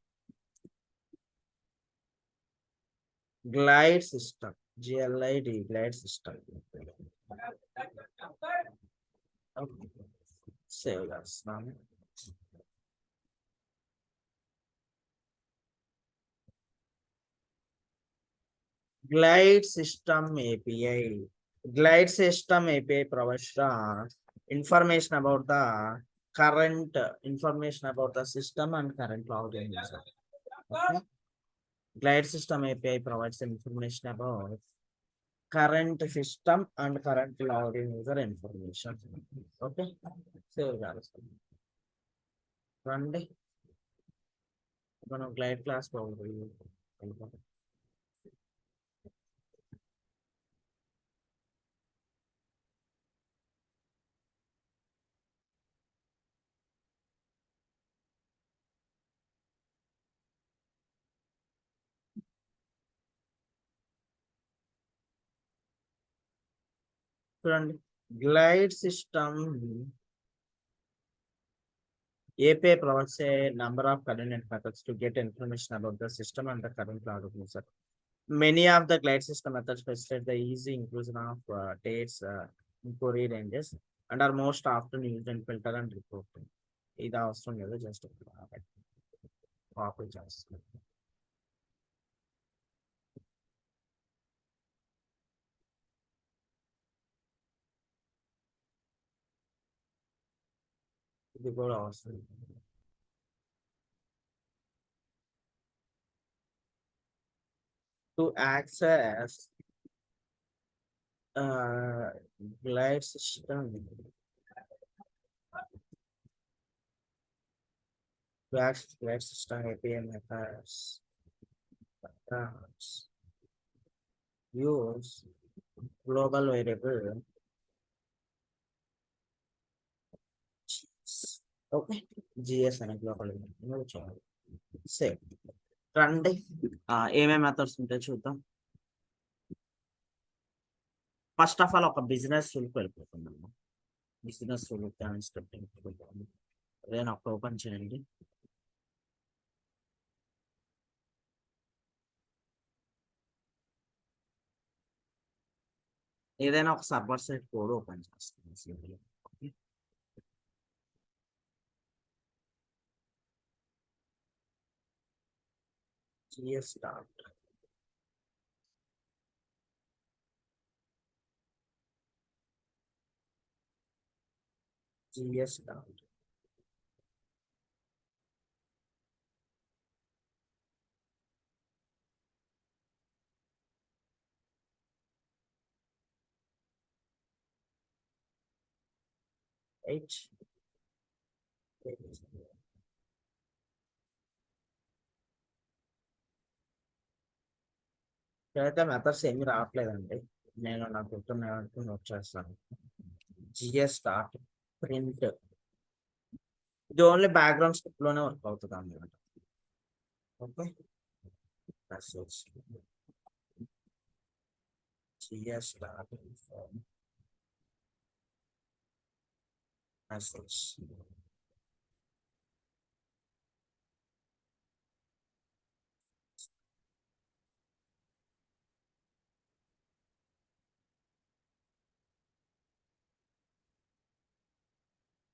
Glide system, GLID, glide system. Save చేస్తున్నాను. Glide System API. Glide System API provides the information about the current information about the system and current login user. Okay? Glide System API provides information about current system and current login user information. Okay? Save guys. Run. Glide class probably. చూడండి, glide system API provides a number of coordinate methods to get information about the system and the current login user. Many of the glide system methods facilitate the easy inclusion of dates, query ranges, and are most often used in filter and reporting. ఇది అవసరం లేదు, జస్ట్ కాపీ చేస్తాను. ఇది కూడా అవసరం. To access glide system, to access glide system API methods, use global variable. Okay, GS అనే గ్లోబల్ వేరియబుల్. సేవ్. రండి, ఏమేమి మెథడ్స్ ఉంటాయో చూద్దాం. ఫస్ట్ ఆఫ్ ఆల్ ఒక బిజినెస్ రూల్కి వెళ్ళిపోతున్నాము. బిజినెస్ రూల్ స్క్రిప్టింగ్ అదేనా ఒక ఓపెన్ చేయండి. ఏదైనా ఒక సర్వర్ సైడ్ కోడ్ ఓపెన్ చేస్తాను simple. GS start. GS start. 8. ఇక్కడైతే మెథడ్స్ ఏమి రావట్లేదండి. నేను నాకు గుర్తున్న నోట్ చేస్తాను. జిఎస్ స్టార్ట్ ప్రింట్ ఇది ఓన్లీ బ్యాక్గ్రౌండ్ స్క్రిప్ట్ లోనే వర్క్ అవుతుంది అన్నమాట. Okay, message GS start message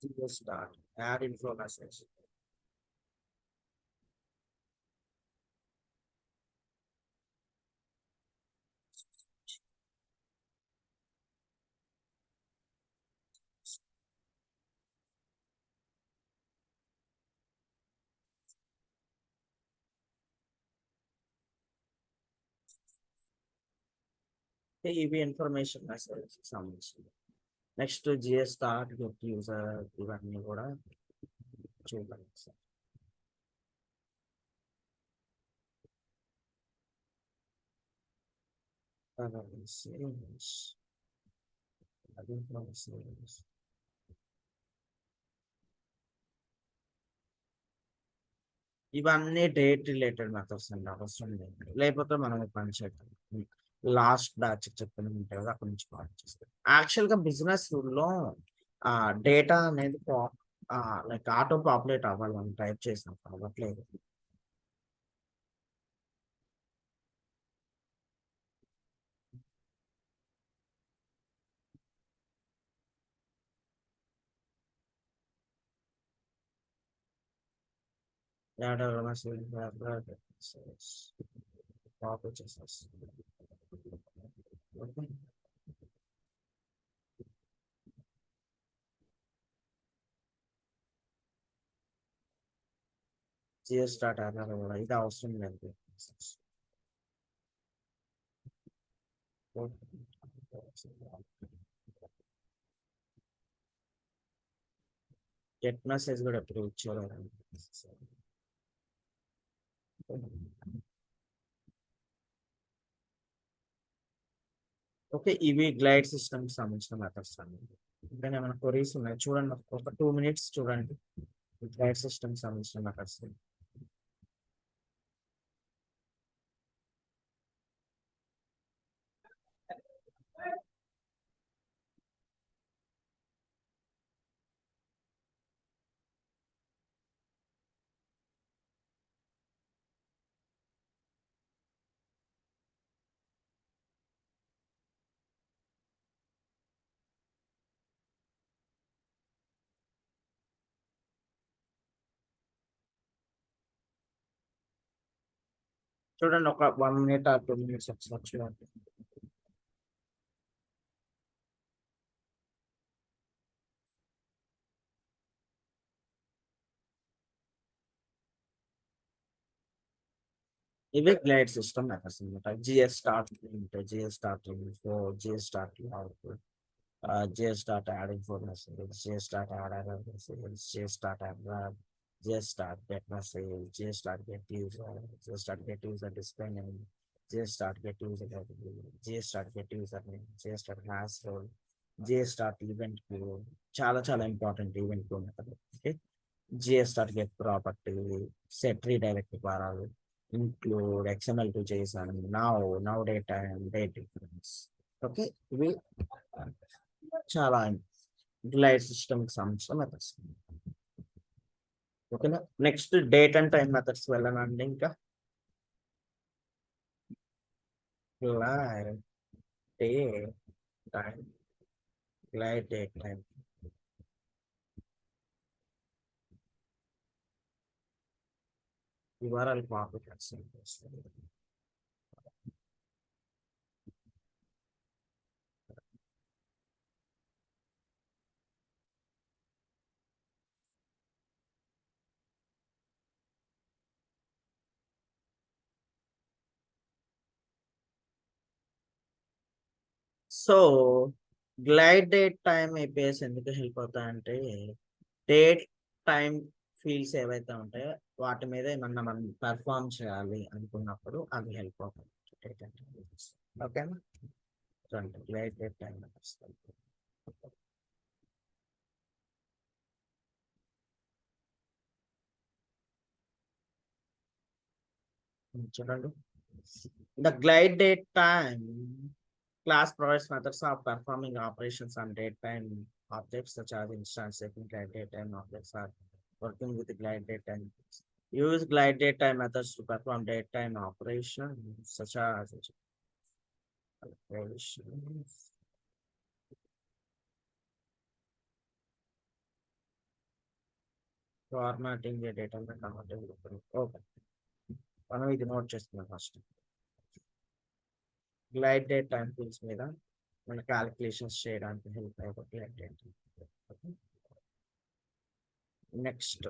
GS start add info message. ఇవి ఇన్ఫర్మేషన్ మెసేజ్ సంబంధించింది. Next GS start get user ఇవన్నీ కూడా చూడాలి. ఇవన్నీ డేట్ రిలేటెడ్ మెథడ్స్ అండి, అవసరం లేదు. లేకపోతే మనం పని చేద్దాం. లాస్ట్ బ్యాచ్ చెప్పిన ఉంటాయి కదా, అక్కడి నుంచి పాటు చేస్తాం. యాక్చువల్గా బిజినెస్ రూల్లో డేటా అనేది లైక్ ఆటో పాపులేట్ అవ్వాలి మనం టైప్ చేసినప్పుడు, అవ్వట్లేదు. కాపీ చేసేస్తాం. ఓకే, జిఎస్ స్టార్ట్ అన్నారు కూడా, ఇది అవసరం లేదు. గెట్ మెసేజ్ కూడా ఎప్పుడు ఇచ్చారు. ఓకే, ఇవి గ్లైడ్ సిస్టమ్ సంబంధించిన మెథడ్స్ అండి. ఇంకా ఏమైనా క్వరీస్ ఉన్నాయి చూడండి, ఒక 2 minutes చూడండి. గ్లైడ్ సిస్టమ్ సంబంధించిన మెథడ్స్. చూడండి, ఒక 1 minute or 2 minutes ఒకసారి చూడండి. ఇవి గ్లైడ్ సిస్టమ్ మెథడ్స్ అనమాట. జిఎస్ స్టార్ట్ ఉంటాయి, GS start info, GS start output, GS start add info message, GS start add error message, GS start error, GS start get message, GS start get user, GS start get user display name, GS start get user GS start get user name, GS start hash role, GS start event queue. చాలా చాలా important event queue method. Okay, GS start get property, set redirect వారాలు, include XML to JSON, now data and date difference. Okay, ఇవి చాలా గ్లైడ్ సిస్టమ్ కి సంబంధించిన మెథడ్స్. ఓకేనా, next date and time methods వెళ్ళనండి. ఇంకా glide day time, glide date time. వివరాలు కాపీ చేస్తాను. So glide date time APIs ఎందుకు హెల్ప్ అవుతాయంటే డేట్ టైం ఫీల్డ్స్ ఏవైతే ఉంటాయో వాటి మీద ఏమన్నా మనం పెర్ఫామ్ చేయాలి అనుకున్నప్పుడు అది హెల్ప్ అవుతుంది. ఓకేనా, గ్లైడ్ డేట్ టైం చూడండి. The glide date time class provides methods of performing operations on date time objects such as instance setting glide date time objects are working with the glide date time. Use glide date time methods to perform date time operations such as operations. Formatting the data and converting it. Okay. మనం ఇది నోట్ చేసుకున్నాం first. Glide date time fields మీద మన క్యాలిక్యులేషన్స్ చేయడానికి హెల్ప్ అయ్యే glide date. Next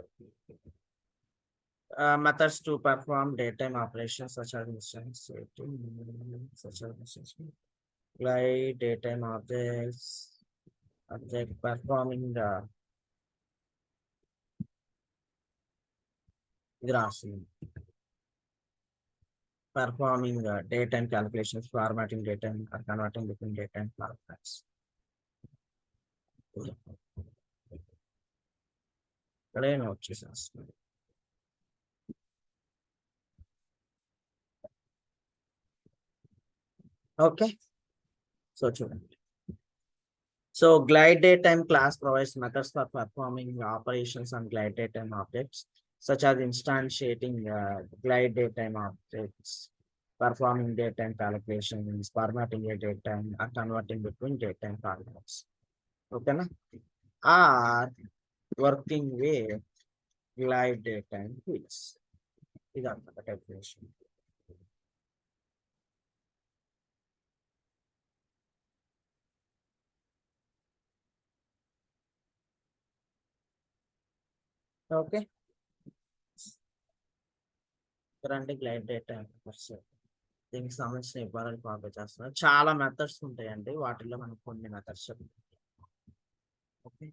methods to perform daytime operations such as instance setting, such as instance glide daytime object performing the performing daytime calculations, formatting daytime or converting between daytime formats. ఇక్కడే నోట్ చేసేస్తున్నాను. ఓకే, సో చూడండి. So glide datetime class provides methods for performing operations on glide datetime objects, such as instantiating glide datetime objects, performing datetime calculations, formatting a datetime, or converting between datetime formats. Okay, na? Are working with glide datetime fields. That's the definition. Okay, రండి గ్లైడ్ డేటైమ్ దీనికి సంబంధించిన వివరాలు కాపీ చేస్తున్నారు. చాలా మెథడ్స్ ఉంటాయండి, వాటిల్లో మనం కొన్ని మెథడ్స్ చెప్తాం. ఓకే,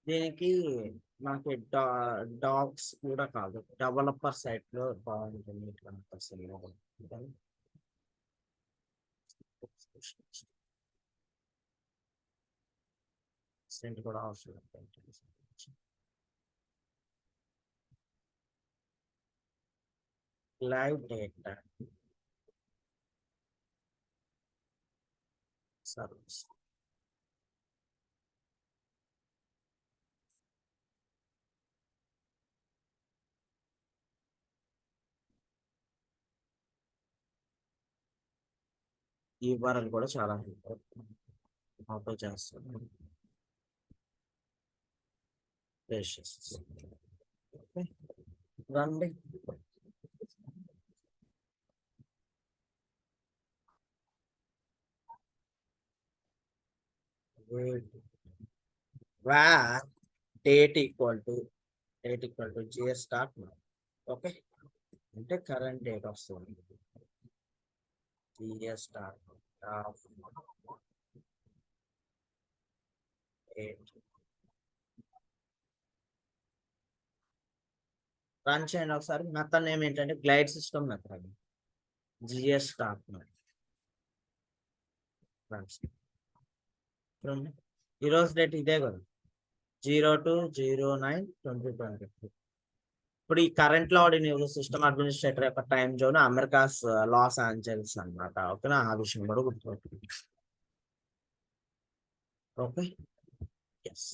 దీనికి మనకి డాగ్స్ కూడా కాదు, డెవలపర్ సైట్ లో బాగుంటుంది ఇట్లా కూడా అవసరం. లైవ్ డేటా సర్వీస్ ఈ వివరాలు కూడా చాలా ఆటో చేస్తాను. రండి, where date equal to GS start now. Okay, అంటే కరెంట్ డేట్ వస్తుంది. GS start రన్ చేయండి ఒకసారి. మెథడ్ నేమ్ ఏంటంటే Glide system method. GS start ఈరోజు డేట్ ఇదే కదా, 02/09/2023. ఇప్పుడు ఈ కరెంట్ లో ఆడిన సిస్టమ్ అడ్మినిస్ట్రేటర్ యొక్క time zone Americas Los Angeles అన్నమాట. ఓకేనా, ఆ విషయం కూడా గుర్తుపెట్టుకోండి. ఓకే, ఎస్,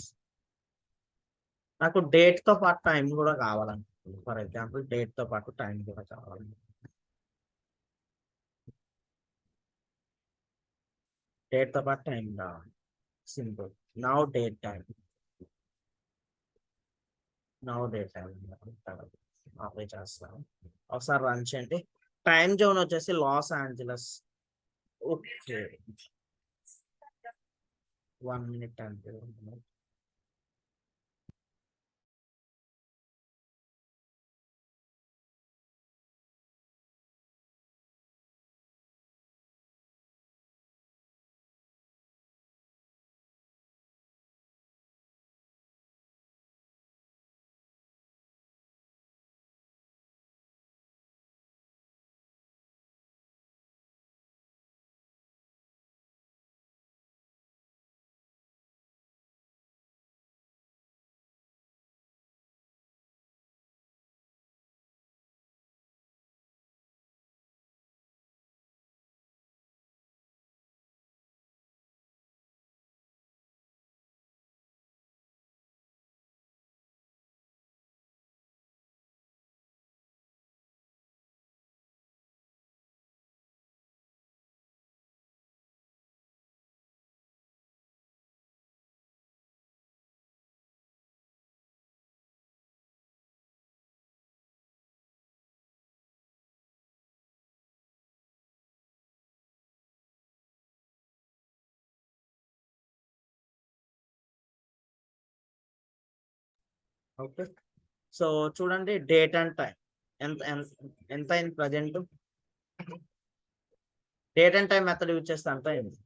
నాకు డేట్ తో పాటు టైం కూడా కావాలనుకుంటుంది. ఫర్ ఎగ్జాంపుల్ డేట్ తో పాటు టైం కూడా కావాలి. డేట్ తో పాటు టైం కావాలి. Simple, now date time apply చేస్తాను. ఒకసారి రన్ చేయండి. టైం జోన్ వచ్చేసి లాస్ ఏంజలస్. ఓకే, 1 minute అంతే. ఓకే, సో చూడండి డేట్ అండ్ టైం ఎంత ఎంత అయింది present. Date and time method use చేస్తే ఎంత అయింది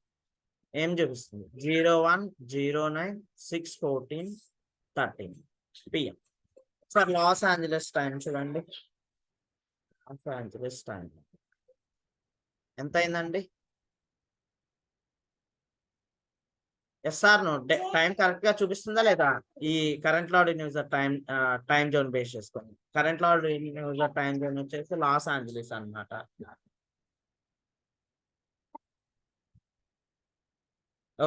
ఏం చూపిస్తుంది? 01/09/6/14 PM. Sir Los Angeles time చూడండి, లాస్ ఏంజలస్ టైం ఎంత అయిందండి? ఎస్ఆర్ నో టైం కరెక్ట్ గా చూపిస్తుందా లేదా? ఈ current logged user time zone base చేసుకొని, current logged user time zone వచ్చేసి లాస్ ఏంజలస్ అన్నమాట.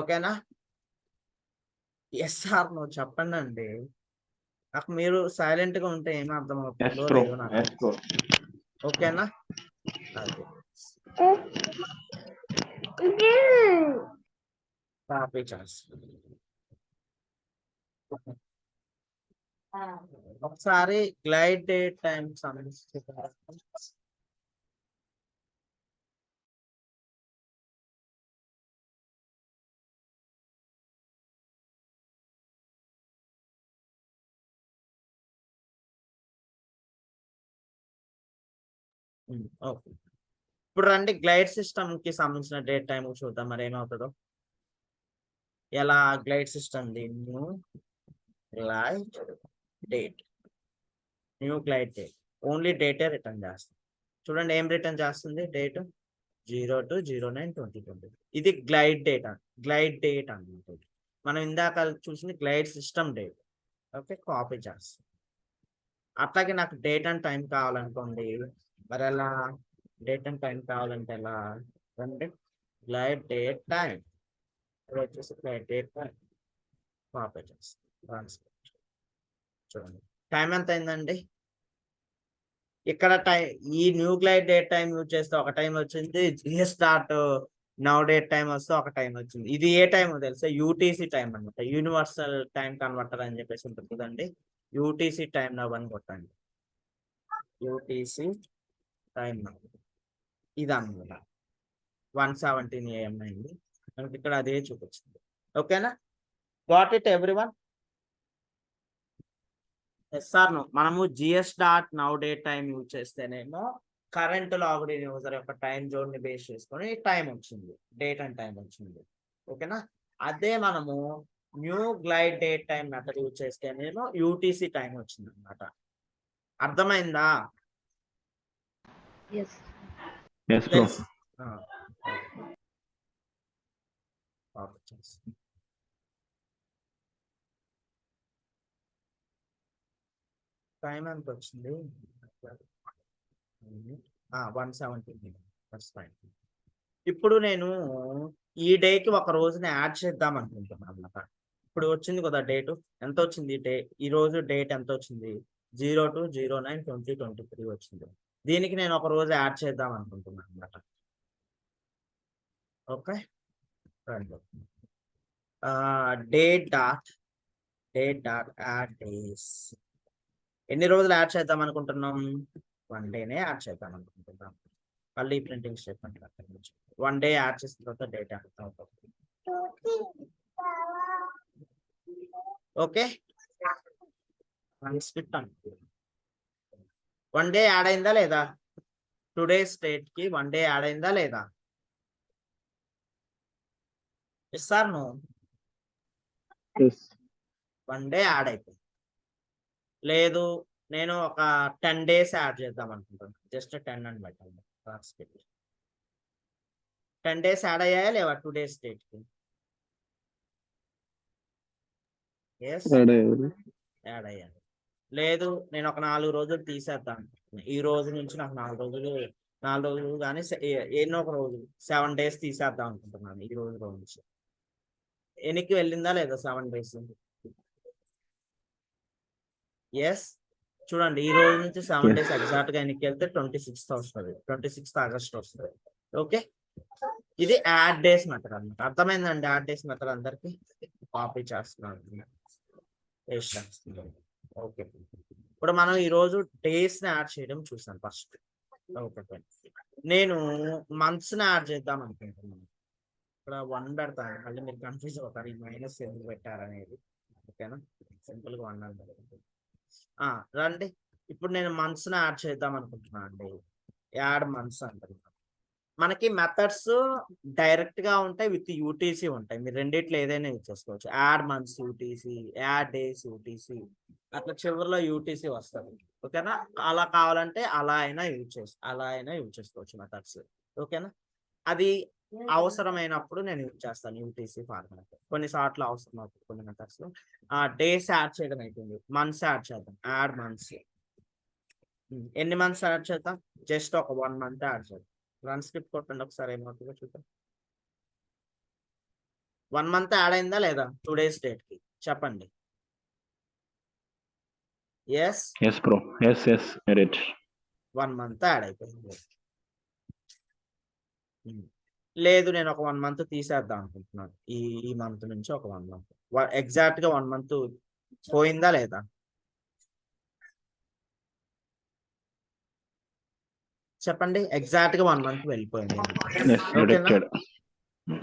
ఓకేనా? ఎస్ఆర్ నో చెప్పండి అండి, నాకు మీరు సైలెంట్ గా ఉంటే ఏం అర్థం అవుతుందో లేదో నాకు. ఓకేనా? అదే కాపీ చేస్తాను. ఒకసారి గ్లైడ్ డేట్ టైం సంబంధించి ఓకే, ఇప్పుడు రండి గ్లైడ్ సిస్టమ్ కి సంబంధించిన డేట్ టైం చూద్దాం మరి ఏమవుతుందో. ఎలా glide system new glide date, new glide date only డేటే రిటర్న్ చేస్తుంది. చూడండి ఏం రిటర్న్ చేస్తుంది? డేట్ 02/09/2020. ఇది గ్లైడ్ డేట్ అన్నమాట. మనం ఇందాక చూసింది glide system date. Okay, copy చేస్తాం. అట్లాగే నాకు డేట్ అండ్ టైం కావాలనుకోండి, మరి ఎలా డేట్ అండ్ టైం కావాలంటే ఎలా అంటే గ్లైడ్ డేట్ టైం వచ్చేసి గ్లైడ్ డేట్ టైం కాపీ చేస్తాం. చూడండి టైం ఎంత అయిందండి? ఇక్కడ టైం ఈ new glide date time use చేస్తే ఒక టైం వచ్చింది, GS dot now date time వస్తే ఒక టైం వచ్చింది. ఇది ఏ టైం తెలుసా? యూటీసీ టైం అనమాట, యూనివర్సల్ టైం కన్వర్టర్ అని చెప్పేసి ఉంటుంది కదండి. యూటీసీ టైం నవ్ అని కొట్టండి, యూటీసీ టైం నవ్ ఇది అనమాట. 1:17 AM అయింది మనకి, ఇక్కడ అదే చూపించింది. ఓకేనా? Got it everyone? SR no? మనము GS dot now date time use చేస్తేనేమో కరెంట్ లాగ్డ్ ఇన్ యూజర్ యొక్క టైం జోన్ ని బేస్ చేసుకొని టైం వచ్చింది, డేట్ అండ్ టైం వచ్చింది. ఓకేనా? అదే మనము new glide date time method use చేస్తేనేమో యూటీసీ టైం వచ్చింది అనమాట. అర్థమైందా? తెలుసు. టైం ఎంత వచ్చింది? 1:17. ఇప్పుడు నేను ఈ డేకి ఒక రోజుని యాడ్ చేద్దాం అనుకుంటున్నాను అన్నమాట. ఇప్పుడు వచ్చింది కదా డేట్, ఎంత వచ్చింది? ఈ రోజు డేట్ ఎంత వచ్చింది? 02/09/2023 వచ్చింది. దీనికి నేను ఒక రోజు యాడ్ చేద్దాం అనుకుంటున్నాను అన్నమాట. Okay, date dot add days. ఎన్ని రోజులు యాడ్ చేద్దాం అనుకుంటున్నాం? 1 డేనే యాడ్ చేద్దాం అనుకుంటున్నాం. మళ్ళీ ప్రింటింగ్ స్టేట్మెంట్ 1 డే యాడ్ చేసిన తర్వాత డేట్ ఎంత అవుతుంది? ఓకే, వన్ డే యాడ్ అయిందా లేదా? టుడే స్టేట్ కి వన్ డే యాడ్ అయిందా లేదా? Sir no, Yes. One day add అయిపోయింది. లేదు నేను ఒక 10 days యాడ్ చేద్దాం అనుకుంటున్నాను. జస్ట్ 10 అని పెట్టండి. 10 days యాడ్ అయ్యాయా లేవా టుడే స్టేట్ కి? ఎస్, Add యాడ్ అయ్యాను. లేదు నేను ఒక 4 రోజులు తీసేద్దాం అనుకుంటున్నాను. ఈ రోజు నుంచి నాకు 4 రోజులు కానీ ఎన్నో ఒక రోజు 7 days తీసేద్దాం అనుకుంటున్నాను. ఈ రోజు నుంచి ఎనికి వెళ్ళిందా లేదా 7 days? ఎస్, చూడండి ఈ రోజు నుంచి 7 Yes. days ఎగ్జాక్ట్ గా ఎనికి వెళ్తే 26th వస్తుంది, 26th ఆగస్ట్ వస్తుంది. ఓకే, ఇది యాడ్ డేస్ మెథడ్ అనమాట. అర్థమైందండి యాడ్ డేస్ మెథడ్ అందరికి? కాపీ చేస్తున్నాను. ఓకే, ఇప్పుడు మనం ఈ రోజు డేస్ ని యాడ్ చేయడం చూసాం ఫస్ట్. ఓకే, నేను మంత్స్ ని యాడ్ చేద్దాం అనుకుంటున్నాను. ఇక్కడ 1 పెడతాను, మళ్ళీ మీరు కన్ఫ్యూజ్ అవుతారు ఈ మైనస్ ఎందుకు పెట్టారనేది. ఓకేనా, సింపుల్ గా 1 అని రండి. ఇప్పుడు నేను మంత్స్ ని యాడ్ చేద్దాం అనుకుంటున్నాను అండి. యాడ్ మంత్స్ అంటారు. మనకి మెథడ్స్ డైరెక్ట్ గా ఉంటాయి, విత్ యూటీసీ ఉంటాయి. మీరు రెండిట్లో ఏదైనా యూజ్ చేసుకోవచ్చు. Add months UTC, add days UTC, అట్లా చివరిలో యూటీసీ వస్తుంది. ఓకేనా, అలా కావాలంటే అలా అయినా యూజ్ చేసుకోవచ్చు మెథడ్స్. ఓకేనా, అది అవసరమైనప్పుడు నేను యూజ్ చేస్తాను యూటీసీ ఫార్మాట్. కొన్నిసార్లు అవసరం అవుతుంది కొన్ని మెథడ్స్. డేస్ యాడ్ చేయడం అయిపోయింది, మంత్స్ యాడ్ చేద్దాం. యాడ్ మంత్స్, ఎన్ని మంత్స్ యాడ్ చేద్దాం? జస్ట్ ఒక 1 month యాడ్ చేద్దాం. రన్ స్క్రిప్ట్ కొట్టండి ఒకసారి, ఏమవుతుందో చూద్దాం. 1 month యాడ్ అయిందా లేదా టుడేస్ డేట్ కి? చెప్పండి. Yes, Yes, bro. Yes, merit. 1 month యాడ్ అయిపోయింది. లేదు నేను ఒక 1 month తీసేద్దాం అనుకుంటున్నాను. ఈ మంత్ నుంచి ఒక 1 month, ఎగ్జాక్ట్ గా 1 month పోయిందా లేదా? చెప్పండి, ఎగ్జాక్ట్ గా 1 month వెళ్ళిపోయింది. Yes, ఓకేనా, rejected.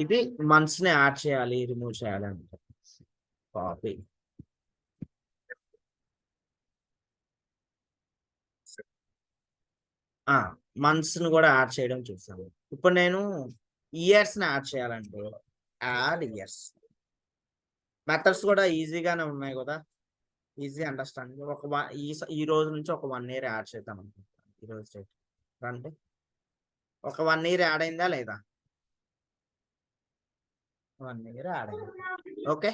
ఇది మంత్స్ ని యాడ్ చేయాలి, రిమూవ్ చేయాలి అంటే కాపీ. మంత్స్ ని కూడా యాడ్ చేయడం చూసాము. ఇప్పుడు నేను ఇయర్స్ ని యాడ్ చేయాలంటే యాడ్ ఇయర్స్. మెథడ్స్ కూడా ఈజీగానే ఉన్నాయి కదా, ఈజీ అండర్స్టాండింగ్. ఈ రోజు నుంచి ఒక 1 year యాడ్ చేద్దాం అనుకుంటున్నాను. ఈ రోజు రండి, ఒక 1 year యాడ్ అయిందా లేదా? 1 year యాడ్ అయింది. ఓకే,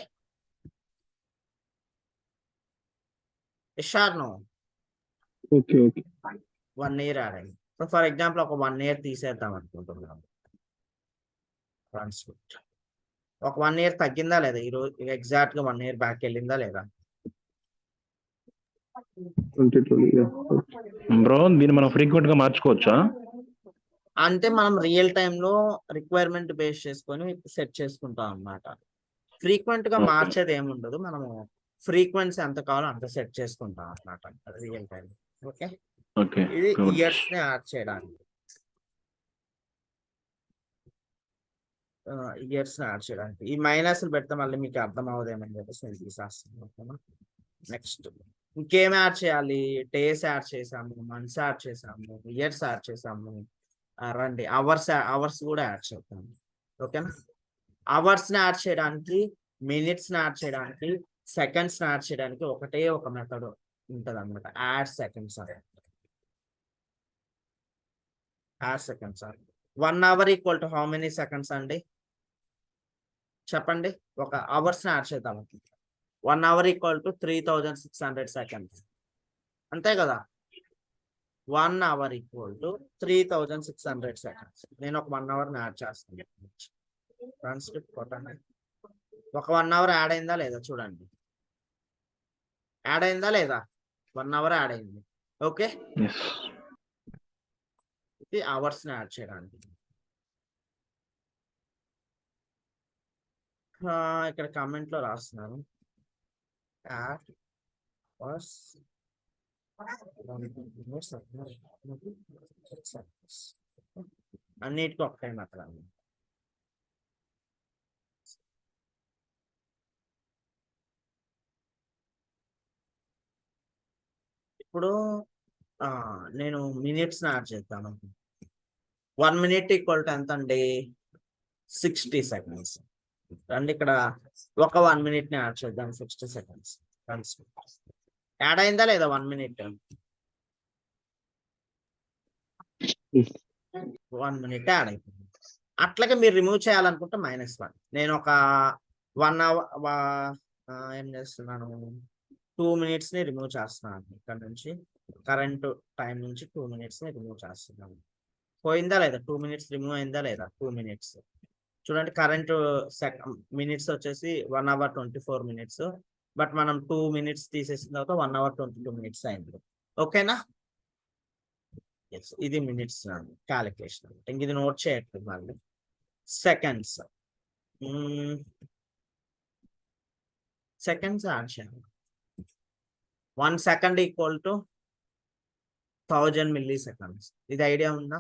ఇషార్ను Okay. 1 year యాడ్ అయింది. ఫర్ ఎగ్జాంపుల్ ఒక 1 year తీసేద్దాం అనుకుంటున్నాను. ఒక 1 year తగ్గిందా లేదా? ఈ రోజు ఎగ్జాక్ట్ గా 1 year బ్యాక్ వెళ్ళిందా లేదా? 2020. Yeah. బ్రో దీన్ని మనం ఫ్రీక్వెంట్ గా మార్చుకోవచ్చా? అంటే మనం రియల్ టైమ్ లో రిక్వైర్మెంట్ బేస్ చేసుకొని సెట్ చేసుకుంటాం అన్నమాట. ఫ్రీక్వెంట్ గా Okay. మార్చేది ఏముండదు, మనము ఫ్రీక్వెన్సీ ఎంత కావాలో అంత సెట్ చేసుకుంటాం అన్నమాట రియల్ టైం. ఓకే, ఓకే, ఇది good. ఇయర్స్ ని యాడ్ చేయడానికి. ఈ మైనస్ పెడితే మళ్ళీ మీకు అర్థం అవ్వదేమని చెప్పేసి నేను తీసేస్తాను. నెక్స్ట్ ఇంకేం యాడ్ చేయాలి? డేస్ యాడ్ చేసాము, మంత్స్ యాడ్ చేసాము, ఇయర్స్ యాడ్ చేసాము. రండి అవర్స్ కూడా యాడ్ చేద్దాము. ఓకేనా, అవర్స్ ని యాడ్ చేయడానికి, మినిట్స్ ని యాడ్ చేయడానికి, సెకండ్స్ ని యాడ్ చేయడానికి ఒకటే ఒక మెథడ్ ఉంటుంది అనమాట, add seconds. Add seconds 1 hour equal to how many seconds అండి? చెప్పండి, ఒక అవర్స్ ని యాడ్ చేద్దాం. 1 hour ఈక్వల్ టు 3600 seconds, అంతే కదా? 1 hour ఈక్వల్ టు 3600 seconds. నేను ఒక 1 hour ని యాడ్ చేస్తాను. ట్రాన్స్క్రిప్ట్ కొట్టండి. ఒక 1 hour యాడ్ అయిందా లేదా చూడండి. యాడ్ అయిందా లేదా? 1 hour యాడ్ అయింది. Okay, Yes. ఇది అవర్స్ ని యాడ్ చేయడానికి. ఇక్కడ కామెంట్ లో రాస్తున్నాను, యాడ్ అవర్స్ అన్నిటికీ ఒకటే మాత్రం. ఇప్పుడు నేను మినిట్స్ యాడ్ చేద్దాను. 1 minute ఈక్వల్ టు ఎంత అండి? 60 seconds. రండి ఇక్కడ ఒక 1 minute ని యాడ్ చేద్దాం. 60 seconds యాడ్ అయిందా లేదా? 1 minute 1 minute యాడ్ అయిపోయింది. అట్లాగే మీరు రిమూవ్ చేయాలనుకుంటే -1. నేను ఒక 1 hour ఏం చేస్తున్నాను, 2 minutes ని రిమూవ్ చేస్తున్నాను. ఇక్కడ నుంచి కరెంట్ టైం నుంచి 2 minutes ని రిమూవ్ చేస్తున్నాను. పోయిందా లేదా? 2 minutes రిమూవ్ అయిందా లేదా? 2 minutes చూడండి. కరెంట్ మినిట్స్ వచ్చేసి 1 hour 24 minutes. బట్ మనం 2 minutes తీసేసిన తర్వాత 1 hour 22 minutes అయింది. ఓకేనా? ఇది మినిట్స్ క్యాలిక్యులేషన్. ఇంక ఇది నోట్ చేయట్లేదు మళ్ళీ. సెకండ్స్ యాడ్ చేయాలి. 1 second ఈక్వల్ టు 1000 milliseconds. ఇది ఐడియా ఉందా?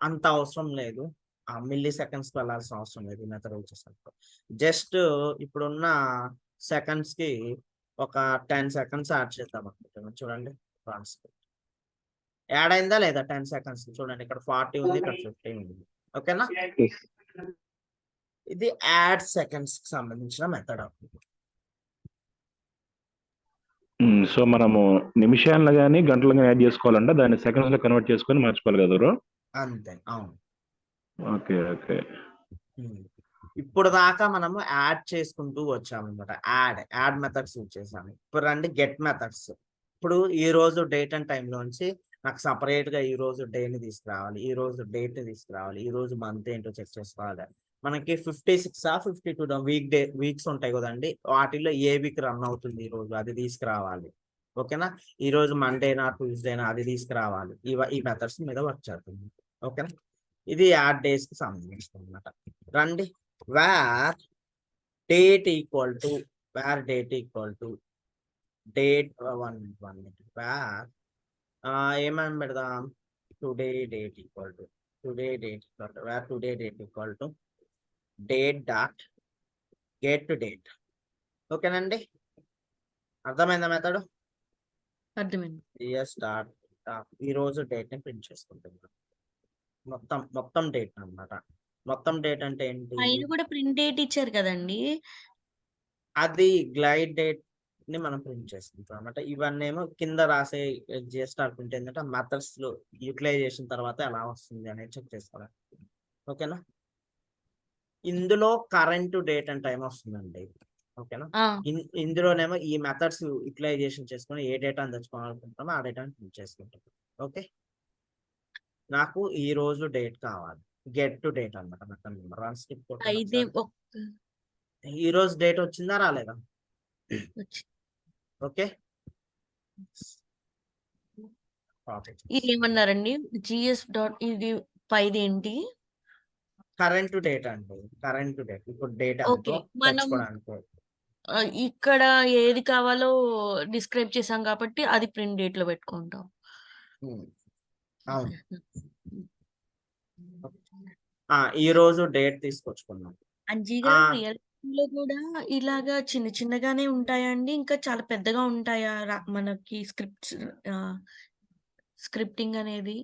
అంత అవసరం లేదు, మిల్లీ సెకండ్స్ వెళ్ళాల్సిన అవసరం లేదు. ఈ మెథడ్ వచ్చేసరికి జస్ట్ ఇప్పుడున్న సెకండ్స్ కి ఒక 10 seconds యాడ్ చేద్దాం అనుకుంటున్నాను. చూడండి యాడ్ అయిందా లేదా? 10 seconds చూడండి. ఇక్కడ 40 ఉంది, ఇక్కడ 50 ఉంది. ఓకేనా? ఇది యాడ్ సెకండ్స్ కి సంబంధించిన మెథడ్. సో మనము నిమిషాలను కానీ గంటలు కానీ యాడ్ చేసుకోవాలంటే దాన్ని సెకండ్స్ లో కన్వర్ట్ చేసుకొని మార్చుకోవాలి కదా బ్రో? అంతే, అవును. Okay okay. ఇప్పుడు దాకా మనము యాడ్ చేసుకుంటూ వచ్చామన్నమాట. యాడ్ మెథడ్స్ యూజ్ చేసాము. ఇప్పుడు రండి గెట్ మెథడ్స్. ఇప్పుడు ఈ రోజు డేట్ అండ్ టైం లోంచి నాకు సపరేట్ గా ఈ రోజు డేని తీసుకురావాలి, ఈ రోజు డేట్ ని తీసుకురావాలి, ఈ రోజు మంత్ ఏంటో చెక్ చేసుకోవాలి. మనకి 56 52 వీక్స్ ఉంటాయి కదండి. వాటిల్లో ఏ వీక్ రన్ అవుతుంది ఈ రోజు, అది తీసుకురావాలి. ఓకేనా? ఈ రోజు మండేనా ట్యూస్డేనా అది తీసుకురావాలి. ఈ మెథడ్స్ మీద వర్క్ చేస్తుంది. ఓకేనా? ఇది యాడ్ డేస్ కి సంబంధించిన అనమాట. రండి where date equal to date 1 minute where ఏమని పెడదాం? Today date equal to where today date equal to date dot get date. ఓకేనండి? అర్థమైందా మెథడ్? అర్థమైంది. ఎస్ డాట్ ఈ రోజు డేట్ ని ప్రింట్ చేసుకుంటున్నాం. మొత్తం డేట్ అన్నమాట. మొత్తం డేట్ అంటే ఏంటి? పైన కూడా ప్రింట్ డేట్ ఇచ్చారు కదండి. అది గ్లైడ్ డేట్ ని మనం ప్రింట్ చేసుకుంటాం అనమాట. ఇవన్నీ ఏమో కింద రాసే జిఎస్టార్ ప్రింట్ ఏంటంటే మెథడ్స్ లో యూటిలైజేషన్ తర్వాత ఎలా వస్తుంది అనేది చెక్ చేసుకోవాలి. ఓకేనా? ఇందులో కరెంట్ డేట్ అండ్ టైం వస్తుందండి. ఓకేనా? ఇందులోనేమో ఈ మెథడ్స్ యూటిలైజేషన్ చేసుకుని ఏ డేటా తెచ్చుకోవాలనుకుంటామో ఆ డేటాని ప్రింట్ చేసుకుంటాం. ఓకే, నాకు ఈ రోజు డేట్ కావాలి. గెట్ టు డేట్ అనమాట. అయితే ఈ రోజు డేట్ వచ్చిందా రాలేదా? ఓకే, ఇది ఏమన్నారండి? జిఎస్ డాట్ ఇది పైది ఏంటి? కరెంట్ డేట్ అండి. కరెంట్ డేట్ ఇప్పుడు డేట్ ఓకే, మనం ఇక్కడ ఏది కావాలో డిస్క్రైబ్ చేసాం కాబట్టి అది ప్రింట్ డేట్ లో పెట్టుకుంటాం. అవును. ఈ రోజు డేట్ తీసుకొచ్చుకున్నాం. అంజీ గారు, రియల్ లో కూడా ఇలాగా చిన్న చిన్నగానే ఉంటాయండి? ఇంకా చాలా పెద్దగా ఉంటాయా మనకి స్క్రిప్టింగ్ అనేది?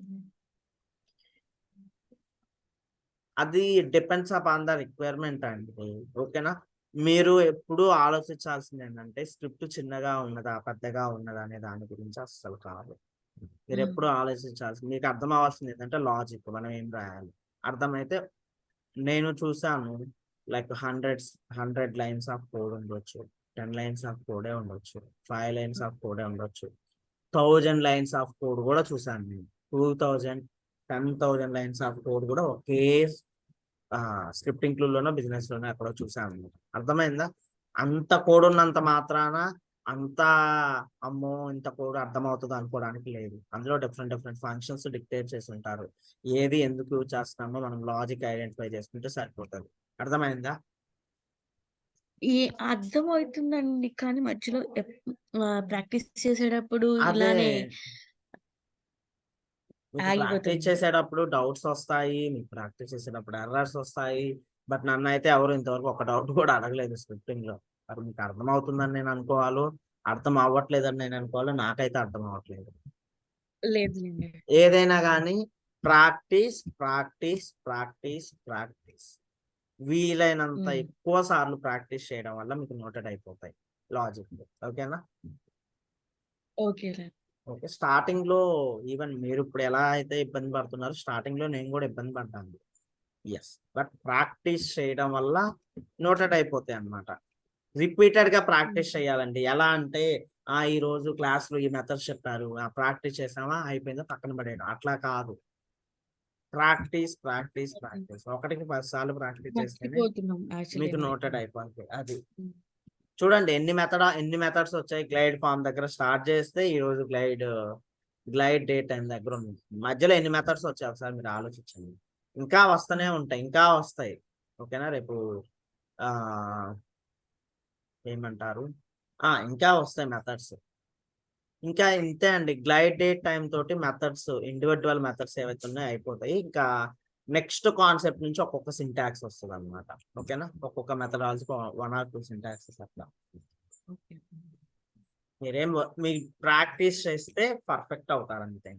అది డిపెండ్స్ అపాన్ ద రిక్వైర్మెంట్ అండి. ఓకేనా? మీరు ఎప్పుడు ఆలోచించాల్సింది ఏంటంటే స్క్రిప్ట్ చిన్నగా ఉన్నదా పెద్దగా ఉన్నదా అనే దాని గురించి అస్సలు కాదు. మీరు ఎప్పుడు ఆలోచించాల్సింది, మీకు అర్థం అవ్వాల్సింది ఏంటంటే లాజిక్, మనం ఏం రాయాలి. అర్థమైతే నేను చూసాను లైక్ 100 lines ఆఫ్ కోడ్ ఉండొచ్చు, 10 lines ఆఫ్ కోడే ఉండొచ్చు, 5 lines ఆఫ్ కోడే ఉండొచ్చు, 1000 lines ఆఫ్ కోడ్ కూడా చూసాను నేను. 2000 10,000 lines ఆఫ్ కోడ్ కూడా ఒకే స్క్రిప్టింగ్ టూల్లోనో బిజినెస్ లోనో ఎక్కడో చూసాను. అర్థమైందా? అంత కోడ్ ఉన్నంత మాత్రాన అంత అమ్మో ఇంత కోడ్ అర్థమవుతుంది అనుకోవడానికి లేదు. అందులో డిఫరెంట్ ఫంక్షన్స్ డిక్టేట్ చేసి ఉంటారు. ఏది ఎందుకు యూజ్ చేస్తున్నామో మనం లాజిక్ ఐడెంటిఫై చేసుకుంటే సరిపోతుంది. అర్థమైందా? అర్థమవుతుందండి, కానీ మధ్యలో ప్రాక్టీస్ చేసేటప్పుడు అదే ఇలానే ప్రాక్టీస్ చేసేటప్పుడు డౌట్స్ వస్తాయి, మీకు ప్రాక్టీస్ చేసేటప్పుడు ఎర్రర్స్ వస్తాయి. బట్ నన్ను అయితే ఎవరు ఇంతవరకు ఒక డౌట్ కూడా అడగలేదు స్క్రిప్టింగ్ లో. మరి మీకు అర్థమవుతుందని నేను అనుకోవాలి, అర్థం అవ్వట్లేదని నేను అనుకోవాలి, నాకైతే అర్థం అవ్వట్లేదు. లేదులేండి. ఏదైనా కానీ ప్రాక్టీస్ ప్రాక్టీస్ ప్రాక్టీస్ ప్రాక్టీస్, వీలైనంత ఎక్కువ సార్లు ప్రాక్టీస్ చేయడం వల్ల మీకు నోటెడ్ అయిపోతాయి లాజిక్. ఓకేనా? ఓకే. ఓకే. స్టార్టింగ్ లో ఈవెన్ మీరు ఇప్పుడు ఎలా అయితే ఇబ్బంది పడుతున్నారు, స్టార్టింగ్ లో నేను కూడా ఇబ్బంది పడ్డాను. ఎస్, బట్ ప్రాక్టీస్ చేయడం వల్ల నోటెడ్ అయిపోతాయి అన్నమాట. రిపీటెడ్ గా ప్రాక్టీస్ చేయాలండి. ఎలా అంటే ఈ రోజు క్లాస్ లో ఈ మెథడ్స్ చెప్పారు, ప్రాక్టీస్ చేసామా అయిపోయిందో పక్కన పడేయడం, అట్లా కాదు. ప్రాక్టీస్ ప్రాక్టీస్ ప్రాక్టీస్, 1కి 10 సార్లు ప్రాక్టీస్ చేస్తేనే మర్చిపోతున్నాం యాక్చువల్లీ మీకు మనకి. నోటెడ్ అయిపోతుంది. అది చూడండి ఎన్ని మెథడ్స్ వచ్చాయి. గ్లైడ్ ఫామ్ దగ్గర స్టార్ట్ చేస్తే ఈ రోజు గ్లైడ్ డే టైం దగ్గర ఉంది. మధ్యలో ఎన్ని మెథడ్స్ వచ్చాయి ఒకసారి మీరు ఆలోచించండి. ఇంకా వస్తూనే ఉంటాయి, ఇంకా వస్తాయి. ఓకేనా? రేపు ఆ ఏమంటారు, ఇంకా వస్తాయి మెథడ్స్. ఇంకా ఇంతే అండి. గ్లైడ్ డే టైం తోటి మెథడ్స్, ఇండివిజువల్ మెథడ్స్ ఏవైతే ఉన్నాయో అయిపోతాయి. ఇంకా నెక్స్ట్ కాన్సెప్ట్ నుంచి ఒక్కొక్క సింటాక్స్ వస్తుంది అనమాట. ఓకేనా? ఒక్కొక్క మెథడాలజీ 1 or 2 సింటాక్సెస్ అట్లా. మీరు ప్రాక్టీస్ చేస్తే పర్ఫెక్ట్ అవుతారు అంతే.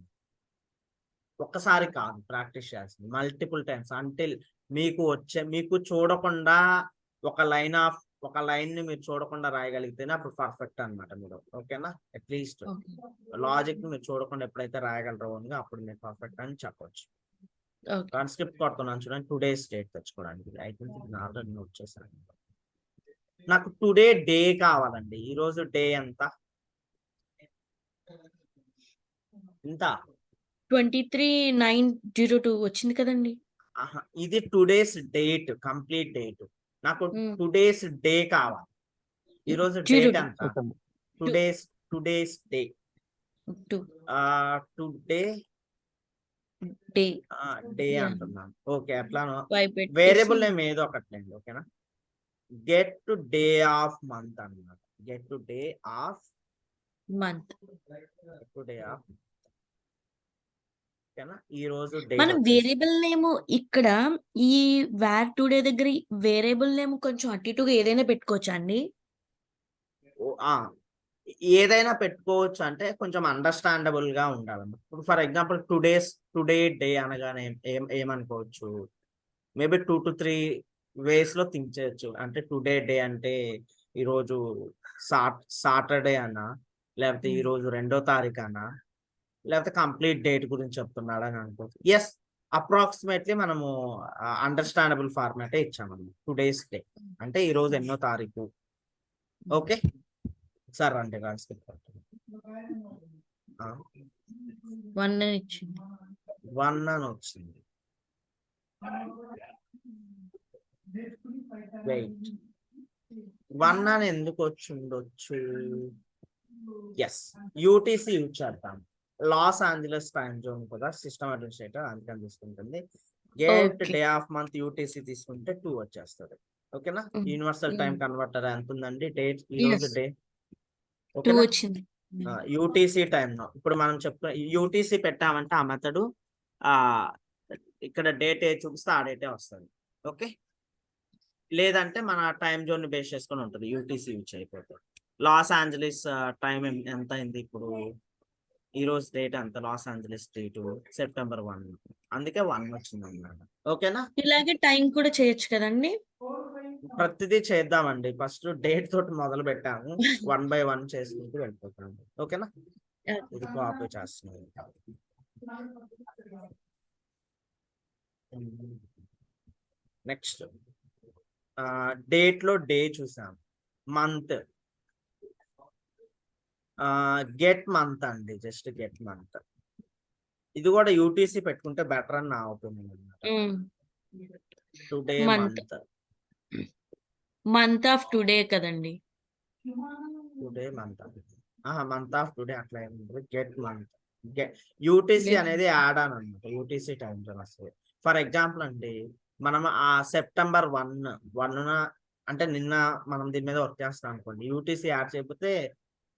ఒక్కసారి కాదు ప్రాక్టీస్ చేయాల్సింది, మల్టిపుల్ టైమ్స్, అంటిల్ మీకు చూడకుండా ఒక లైన్ ని మీరు చూడకుండా రాయగలిగితేనే అప్పుడు పర్ఫెక్ట్ అన్నమాట మీరు. ఓకేనా? అట్లీస్ట్ లాజిక్ ని మీరు చూడకుండా ఎప్పుడైతే రాయగలరో అప్పుడు మీరు పర్ఫెక్ట్ అని చెప్పొచ్చు. ట్రాన్స్క్రిప్ట్ కొడుతున్నాను చూడండి, టుడేస్ డేట్ తెచ్చుకోవడానికి. ఐ థింక్ ఇది ఆల్రెడీ నోట్ చేశాను. నాకు టుడే డే కావాలండి. ఈ రోజు డే ఎంత? ఇంత 23/9/02 వచ్చింది కదండి. ఇది టుడేస్ డేట్, కంప్లీట్ డేట్. నాకు టుడేస్ డే కావాలి. ఈ రోజు డేట్ ఎంత? Today's day. టుడే డే అంటున్నాను. ఓకే, అట్లాను. వేరియబుల్ నేమ్ ఏదో ఒకట్లేండి. ఓకేనా? Get to day of month అన్నమాట. Get to day of month. ఓకేనా? ఈ రోజు మనం వేరియబుల్ నేమ్ ఇక్కడ ఈ వేర్ టుడే దగ్గర వేరియబుల్ నేమ్ కొంచెం అటు ఇటుగా ఏదైనా పెట్టుకోవచ్చా అండి? ఏదైనా పెట్టుకోవచ్చు, అంటే కొంచెం అండర్స్టాండబుల్ గా ఉండాలన్నమాట. ఇప్పుడు ఫర్ ఎగ్జాంపుల్ టుడే డే అనగానే ఏమనుకోవచ్చు, మేబీ 2 to 3 ways లో థింక్ చేయొచ్చు. అంటే టుడే డే అంటే ఈరోజు సాటర్డే అన్నా, లేకపోతే ఈరోజు 2వ తారీఖు అన్నా, లేకపోతే కంప్లీట్ డేట్ గురించి చెప్తున్నాడు అని అనుకోవచ్చు. ఎస్, అప్రాక్సిమేట్లీ మనము అండర్స్టాండబుల్ ఫార్మాటే ఇచ్చామన్నమాట. టుడేస్ డే అంటే ఈ రోజు ఎన్నో తారీఖు. ఓకే సార్, అంటే ట్రాన్స్క్రిప్ట్ 1 అని ఇచ్చింది. 1 అని వచ్చింది. వెయిట్, 1 అని ఎందుకు వచ్చి ఉండొచ్చు? ఎస్, యూటీసీ యూజ్ చేద్దాం. లాస్ ఏంజలస్ టైం జోన్ కదా సిస్టమ్ అడ్మినిస్ట్రేటర్, అందుకని తీసుకుంటుంది. Get day of month UTC తీసుకుంటే 2 వచ్చేస్తుంది. ఓకేనా? యూనివర్సల్ టైం కన్వర్టర్ ఎంత ఉందండి? డేట్ ఈ రోజు డే. ఓకేనా? యూటీసీ టైం ఇప్పుడు మనం చెప్తున్న యూటీసీ పెట్టామంటే ఆ మెథడ్ ఇక్కడ డేట్ ఏ చూపిస్తే ఆ డేటే వస్తుంది. ఓకే, లేదంటే మన టైం జోన్ ని బేస్ చేసుకొని ఉంటుంది. యూటీసీ యూజ్ అయిపోతుంది. లాస్ ఏంజలీస్ టైం ఎంత అయింది ఇప్పుడు? ఈ రోజు డేట్ ఎంత? లాస్ ఏంజలీస్ డేట్ September 1, అందుకే 1 వచ్చింది అన్నమాట. ఓకేనా? ఇలాగే టైం కూడా చేయొచ్చు కదండి. ప్రతిదీ చేద్దామండి. ఫస్ట్ డేట్ తోటి మొదలు పెట్టాము, 1 by 1 చేసుకుంటూ వెళ్ళిపోతాము. ఓకేనా? ఇది కాపీ చేస్తున్నాను. నెక్స్ట్ డేట్ లో డే చూసాం. మంత్, గెట్ మంత్ అండి, జస్ట్ గెట్ మంత్. ఇది కూడా యూటీసీ పెట్టుకుంటే బెటర్ అని నా ఒపీనియన్ అన్నమాట. టుడే మంత్ ఆఫ్ టుడే కదండి. టుడే మంత్ ఆఫ్ టుడే అట్లా ఏముంటుంది. గెట్ మంత్, యూటీసీ అనేది యాడ్ ఆన్ అనమాట. యూటీసీ టైం జోన్ వస్తుంది. ఫర్ ఎగ్జాంపుల్ అండి, మనం September 1 అంటే నిన్న మనం దీని మీద వర్క్ చేస్తాం అనుకోండి, యూటీసీ యాడ్ చేయకపోతే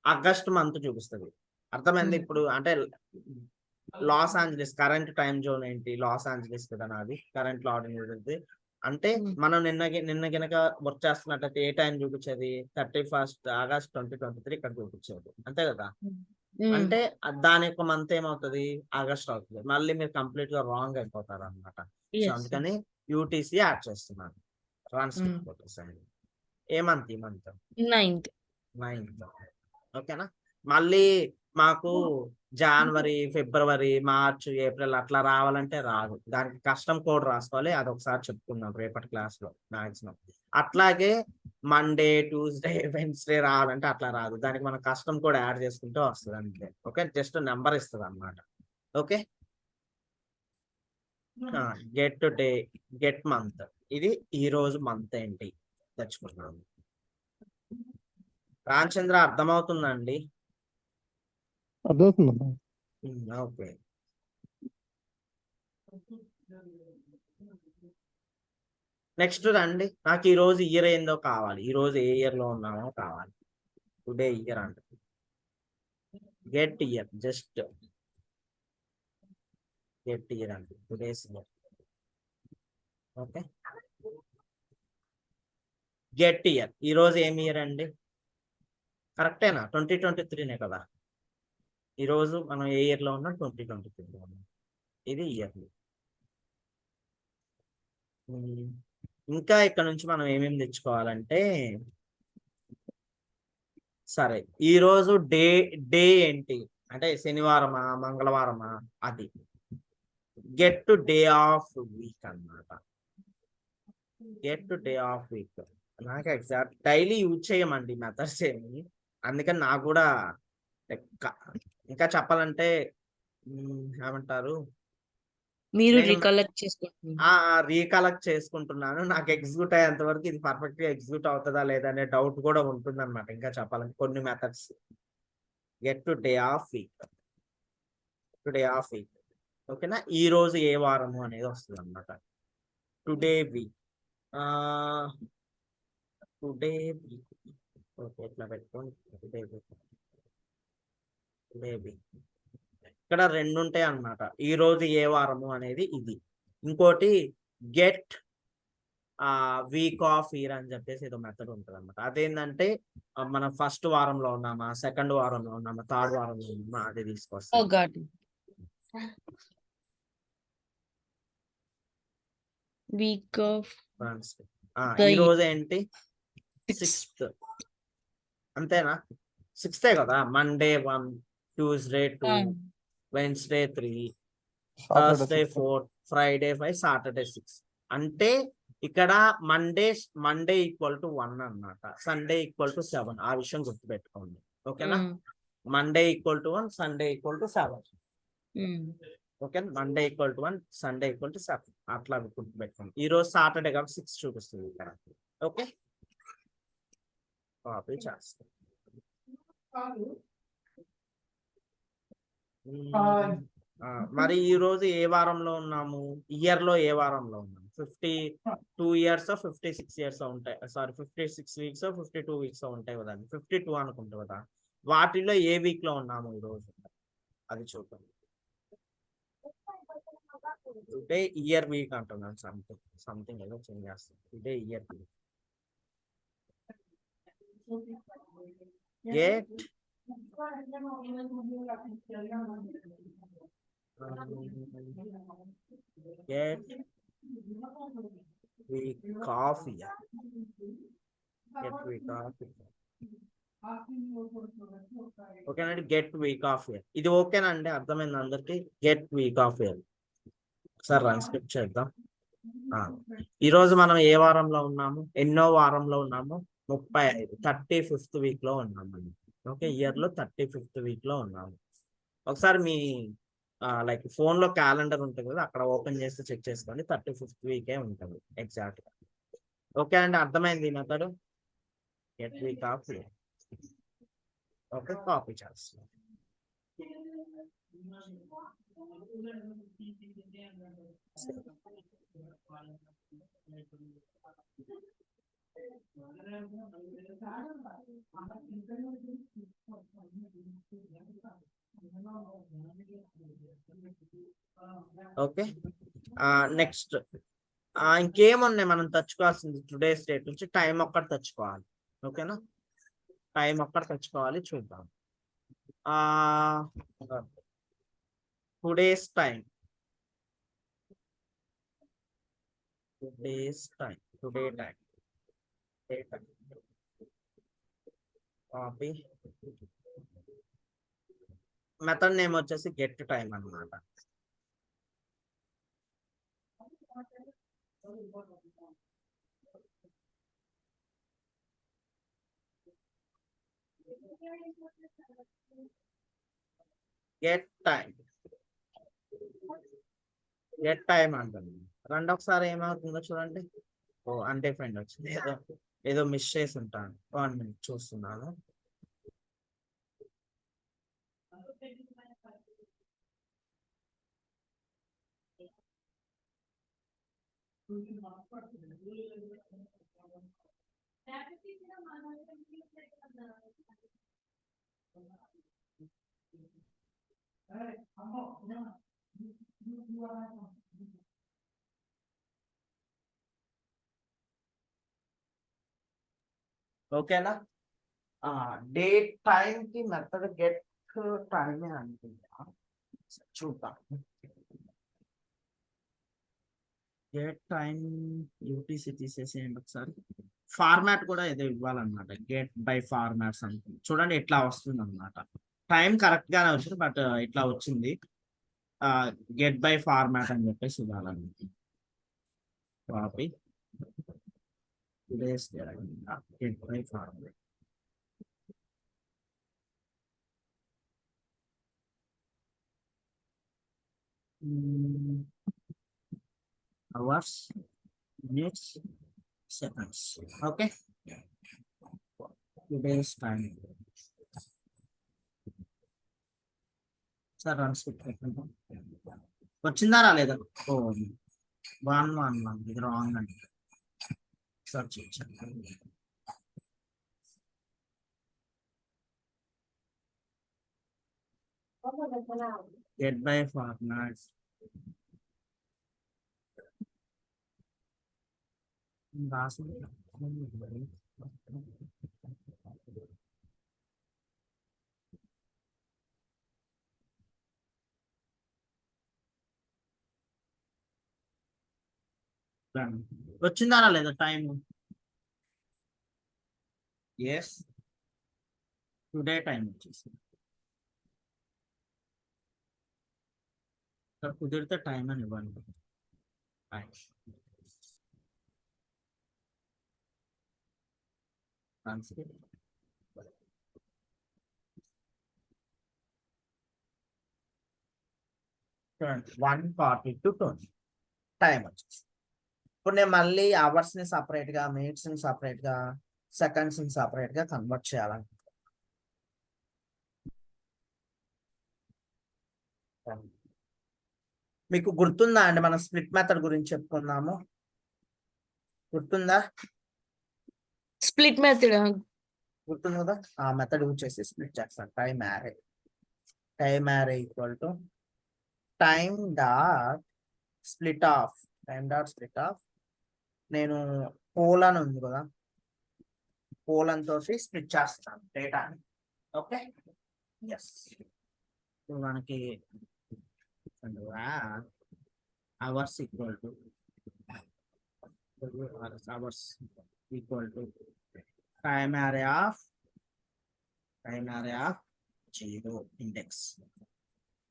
ఆగస్ట్ మంత్ చూపిస్తుంది. అర్థమైంది? ఇప్పుడు అంటే loss Angeles current time zone ఏంటి? లాస్ ఏంజలీస్ కదా నాది, కరెంట్ లో ఆర్డినరీ అంటే Hmm. మనం నిన్న గనక వర్క్ చేస్తున్నట్లయితే ఏ టైం చూపించేది 31st ఆగస్ట్ 2023 ఇక్కడ చూపించేది అంతే కదా. Hmm. అంటే దాని యొక్క మంత్ ఏమవుతుంది ఆగస్ట్ అవుతుంది. మళ్ళీ మీరు కంప్లీట్ గా రాంగ్ అయిపోతారు అనమాట. So Yes. అందుకని యూటీసీ యాడ్ చేస్తున్నాను ట్రాన్స్క్రిప్ట్ కోసం. ఏ మంత్ ఈ మంత్ 9th. 9th. ఓకేనా. మళ్ళీ మాకు జనవరి, ఫిబ్రవరి, మార్చ్, ఏప్రిల్ అట్లా రావాలంటే రాదు. దానికి కస్టమ్ కోడ్ రాసుకోవాలి. అది ఒకసారి చెప్పుకుందాం రేపటి క్లాస్ లో మాక్సిమం. అట్లాగే మండే, ట్యూస్డే, వెన్స్డే రావాలంటే అట్లా రాదు. దానికి మనం కస్టమ్ కోడ్ యాడ్ చేసుకుంటూ వస్తుంది అంతే. ఓకే, జస్ట్ నెంబర్ ఇస్తుంది అన్నమాట. Okay, get day, get month, ఇది ఈ రోజు మంత్ ఏంటి తెచ్చుకున్నాము. రామచంద్ర అర్థమవుతుందండి? అర్థమవుతుందమ్మా. ఓకే. నెక్స్ట్ రండి, నాకు ఈ రోజు ఇయర్ ఏందో కావాలి. ఈ రోజు ఏ ఇయర్ లో ఉన్నామో కావాలి. టుడే ఇయర్ అంటే get year, just get year అంటే today's year. Okay, get year. ఈ రోజు ఏం ఇయర్ అండి? కరెక్టేనా? 2023నే కదా. ఈ రోజు మనం ఏ ఇయర్ లో ఉన్నాం? 2023లో ఉన్నాం. ఇది ఇయర్. ఇంకా ఇక్కడ నుంచి మనం ఏమేమి తెచ్చుకోవాలంటే, సరే ఈ రోజు డే ఏంటి అంటే శనివారమా, మంగళవారమా, అది గెట్ డే ఆఫ్ వీక్ అన్నమాట. గెట్ డే ఆఫ్ వీక్ నాకు ఎగ్జాక్ట్ డైలీ యూజ్ చేయమండి మెథడ్స్ ఏమి. అందుకని నాకు కూడా ఇంకా చెప్పాలంటే ఏమంటారు, మీరు నేను రికలెక్ట్ చేసుకుంటున్నారు. రీకలెక్ట్ చేసుకుంటున్నాను. నాకు ఎగ్జిక్యూట్ అయ్యేంత వరకు ఇది పర్ఫెక్ట్ గా ఎగ్జిక్యూట్ అవుతుందా లేదా అనే డౌట్ కూడా ఉంటుంది అనమాట. ఇంకా చెప్పాలంటే కొన్ని methods. Get to day of week, today of week. ఓకేనా. ఈ రోజు ఏ వారము అనేది వస్తుంది అనమాట. Today week, today week. Okay, ఇట్లా పెట్టుకోండి. Today week, today week. ఇక్కడ రెండు ఉంటాయి అన్నమాట. ఈ రోజు ఏ వారము అనేది ఇది. ఇంకోటి గెట్ వీక్ ఆఫ్ ఇయర్ అని చెప్పేసి ఏదో మెథడ్ ఉంటుంది అనమాట. అదేంటంటే మనం ఫస్ట్ వారంలో ఉన్నామా, సెకండ్ వారంలో ఉన్నామా, థర్డ్ వారంలో ఉన్నామా, అది తీసుకొస్తాం. వీక్ ఆఫ్ ఈ రోజు ఏంటి? 6th. అంతేనా? 6th కదా. Monday 1, Tuesday 2, Wednesday 3, Thursday 4, Friday 5, Saturday 6. అంటే ఇక్కడ మండే ఈక్వల్ టు 1 అన్నమాట. Sunday equal to 7. ఆ విషయం గుర్తుపెట్టుకోండి. ఓకేనా. Monday equal to 1, Sunday equal to 7. Okay, Monday equal to 1, Sunday equal to 7. అట్లా గుర్తుపెట్టుకోండి. ఈ రోజు సాటర్డే కాబట్టి 6 చూపిస్తుంది ఇక్కడ. ఓకే, కాపీ చేస్తాం. మరి ఈ రోజు ఏ వారంలో ఉన్నాము? ఇయర్ లో ఏ వారంలో ఉన్నాము? 52 years 56 years ఉంటాయి. సారీ, 56 weeks 52 weeks ఉంటాయి కదా. 52 అనుకుంటా కదా. వాటిలో ఏ వీక్ లో ఉన్నాము ఈ రోజు అది చూద్దాం. టుడే ఇయర్ వీక్ అంటున్నాను. సంథింగ్ ఏదో చేంజ్ చేస్తాం. Today year week. Get get week off year. Get week off year. ఓకేనండి. గెట్ వీక్ ఆఫ్ ఇయర్ ఇది ఓకేనండి? అర్థమైంది అందరికి? Get week off year. Sir transcript చేద్దాం. ఈరోజు మనం ఏ వారంలో ఉన్నాము? ఎన్నో వారంలో ఉన్నాము? 35, 35th వీక్ లో ఉన్నామండి. ఓకే, ఇయర్ లో 35th వీక్ లో ఉన్నాము. ఒకసారి మీ లైక్ ఫోన్ లో క్యాలెండర్ ఉంటుంది కదా, అక్కడ ఓపెన్ చేస్తే చెక్ చేసుకోండి. 35th వీకే ఉంటుంది ఎగ్జాక్ట్ గా. ఓకే అండి, అర్థమైంది ఈ method. Get week off year. Okay, copy చేస్తాం. ఓకే, నెక్స్ట్ ఇంకేమున్నాయి మనం తెచ్చుకోవాల్సింది టుడేస్ డేట్ నుంచి టైం ఒక్కటి తెచ్చుకోవాలి. ఓకేనా, టైం ఒక్కటి తెచ్చుకోవాలి, చూద్దాం. Today's time, today time copy. Method name వచ్చేసి గెట్ టైం అన్నమాట. గెట్ టైం అంటుంది. రండి ఒకసారి ఏమవుతుందో చూడండి. ఓ అన్డిఫైన్డ్ వచ్చింది, ఏదో మిస్ చేసి ఉంటాను. 1 minute చూస్తున్నాను. ఓకేనా, డేట్ టైం కి మెథడ్ గెట్ టైం అనుకుంటా, చూద్దాం. గెట్ టైం యూటీసీ తీసేసేయండి ఒకసారి. ఫార్మాట్ కూడా ఏదో ఇవ్వాలన్నమాట, గెట్ బై ఫార్మాట్స్ అనుకుంది. చూడండి ఇట్లా వస్తుంది అన్నమాట. టైం కరెక్ట్ గానే వచ్చింది, బట్ ఇట్లా వచ్చింది. గెట్ బై ఫార్మాట్ అని చెప్పేసి ఇవ్వాలన్నమాట. Copy today's get by format. Hours, minutes, seconds. Okay. Today's time. Sir run script వచ్చిందా రాలేదా? ఓ 111 ఇది రాంగ్ అండి. సర్చ్ చేయండి. Get by format. రాసింది వచ్చిందా లేదా టైం? ఎస్, టుడే టైం వచ్చేసి కుదిరితే టైం అని ఇవ్వండి. ట్రాన్స్క్రిప్ట్ 1:40 to 20 టైం వచ్చేసి. ఇప్పుడు నేను మళ్ళీ అవర్స్ ని సపరేట్ గా, మినిట్స్ ని సపరేట్ గా, సెకండ్స్ ని సపరేట్ గా కన్వర్ట్ చేయాలని. మీకు గుర్తుందా అండి, మనం స్ప్లిట్ మెథడ్ గురించి చెప్పుకున్నాము, గుర్తుందా? స్ప్లిట్ మెథడ్ గుర్తుంది కదా, ఆ మెథడ్ యూజ్ చేసి స్ప్లిట్ చేస్తాను. Time array equal to time dot split of. నేను పోలన్ ఉంది కదా, పోలన్ తోటి స్ప్లిట్ చేస్తాను డేటాని. Okay, yes. మనకి hours equal to time array of 0 index.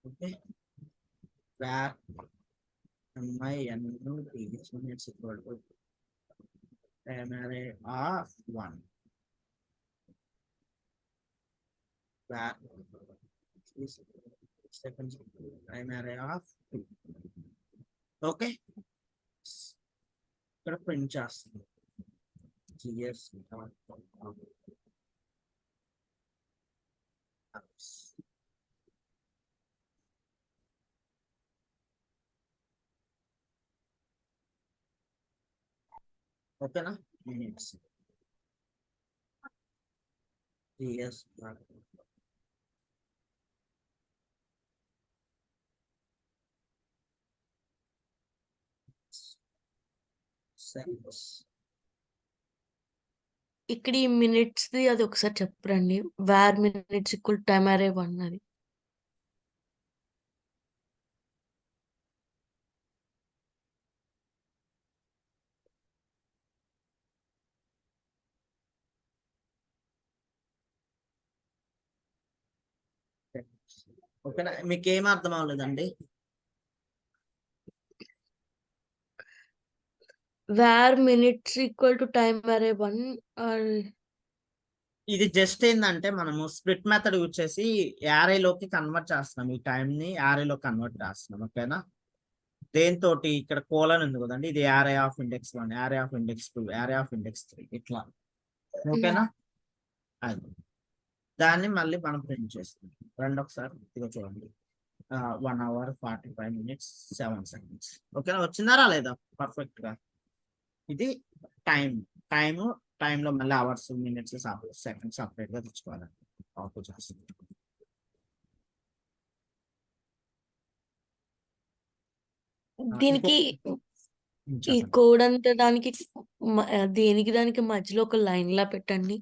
Okay, where minutes equal to time array of 1, where seconds time array of 2. Okay, ఇక్కడ ప్రింట్ చేస్తుంది gs. ఓకేనా, మినిట్స్ gs. seconds. ఇక్కడ ఈ మినిట్స్ది అది ఒకసారి చెప్పరండి. వేర్ మినిట్స్ ఈక్వల్ టైమ్ అరే 1 అది. ఓకేనా, మీకు ఏం అర్థం అవ్వలేదండి? Where minutes equal to time అరే 1 ఇది జస్ట్ ఏంటంటే మనము స్ప్లిట్ మెథడ్ యూజ్ చేసి యారేలోకి కన్వర్ట్ చేస్తున్నాం. ఈ టైం ని యారేలోకి కన్వర్ట్ చేస్తున్నాం. ఓకేనా, దేంతో ఇక్కడ కోలన్ ఉంది కదండి, ఇది array of index 1, array of index 2, array of index 3 ఇట్లా. ఓకేనా, అది దాన్ని మళ్ళీ మనం ప్రింట్ చేస్తాం. రెండు ఒకసారి ఇదిగో చూడండి, 1 hour 45 minutes 7 seconds. ఓకేనా, వచ్చిందా రాలేదా పర్ఫెక్ట్ గా? ఇది టైంలో మళ్ళీ అవర్స్ మినిట్స్ సెకండ్స్ సపరేట్ గా తెచ్చుకోవాలండి. కాపీ చేస్తుంది. దీనికి ఈ కోడ్ అంతా దానికి దేనికి దానికి మధ్యలో ఒక లైన్ లా పెట్టండి.